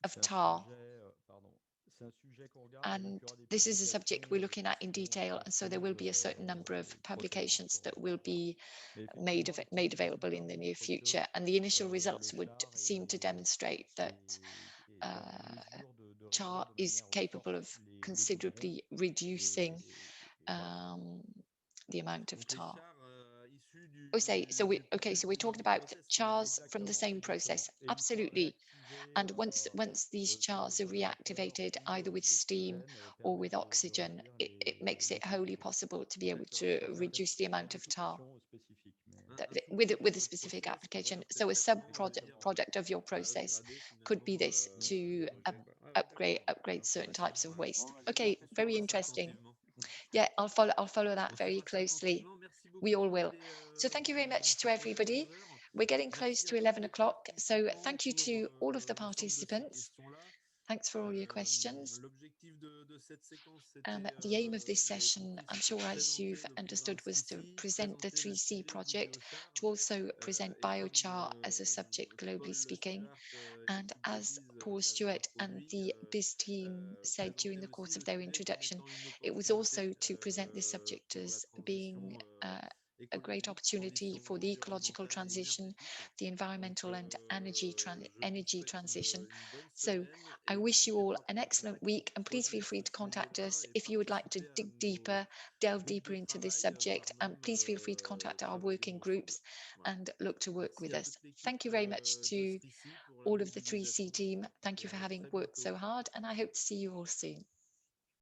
of c'est un tar. sujet, pardon, c'est un sujet qu'on regarde et donc And il y aura des this is a subject we're looking at in publications qui detail, seront and so there will be a certain transmises number of prochainement publications sur that will be Mais made effectivement, les made premiers available résultats in the near montrent que future. And the initial le results would char seem to demonstrate that est en mesure de char réduire de is manière capable forte of les goudrons. considerably reducing Et voilà. the amount of Donc les tar. chars issus so we're talking about chars from the same process. Absolutely. And once these chars are reactivated either with steam or with oxygen, it makes it wholly possible to be able to reduce the amount of tar with a specific application. So a product of your process could be this to upgrade certain types of waste. Okay, very interesting. Yeah, I'll follow that very closely. We all will. So thank you very much to everybody. We're getting close to 11 o'clock. So thank you to all of the participants. Thanks for all your questions. The aim of this session, I'm sure as you've understood, was to present the 3C project, to also present biochar as a subject globally speaking. And as Paul Stewart and the BIS team said during the course of their introduction, it was also to present this subject as being a great opportunity for the ecological transition, the environmental and energy transition. So I wish you all an excellent week, and please feel free to contact us if you would like to dig deeper, delve deeper into this subject, and please feel free to contact our working groups and look to work with us. Thank you very much to all of the 3C team. Thank you for having worked so hard, and I hope to see you all soon.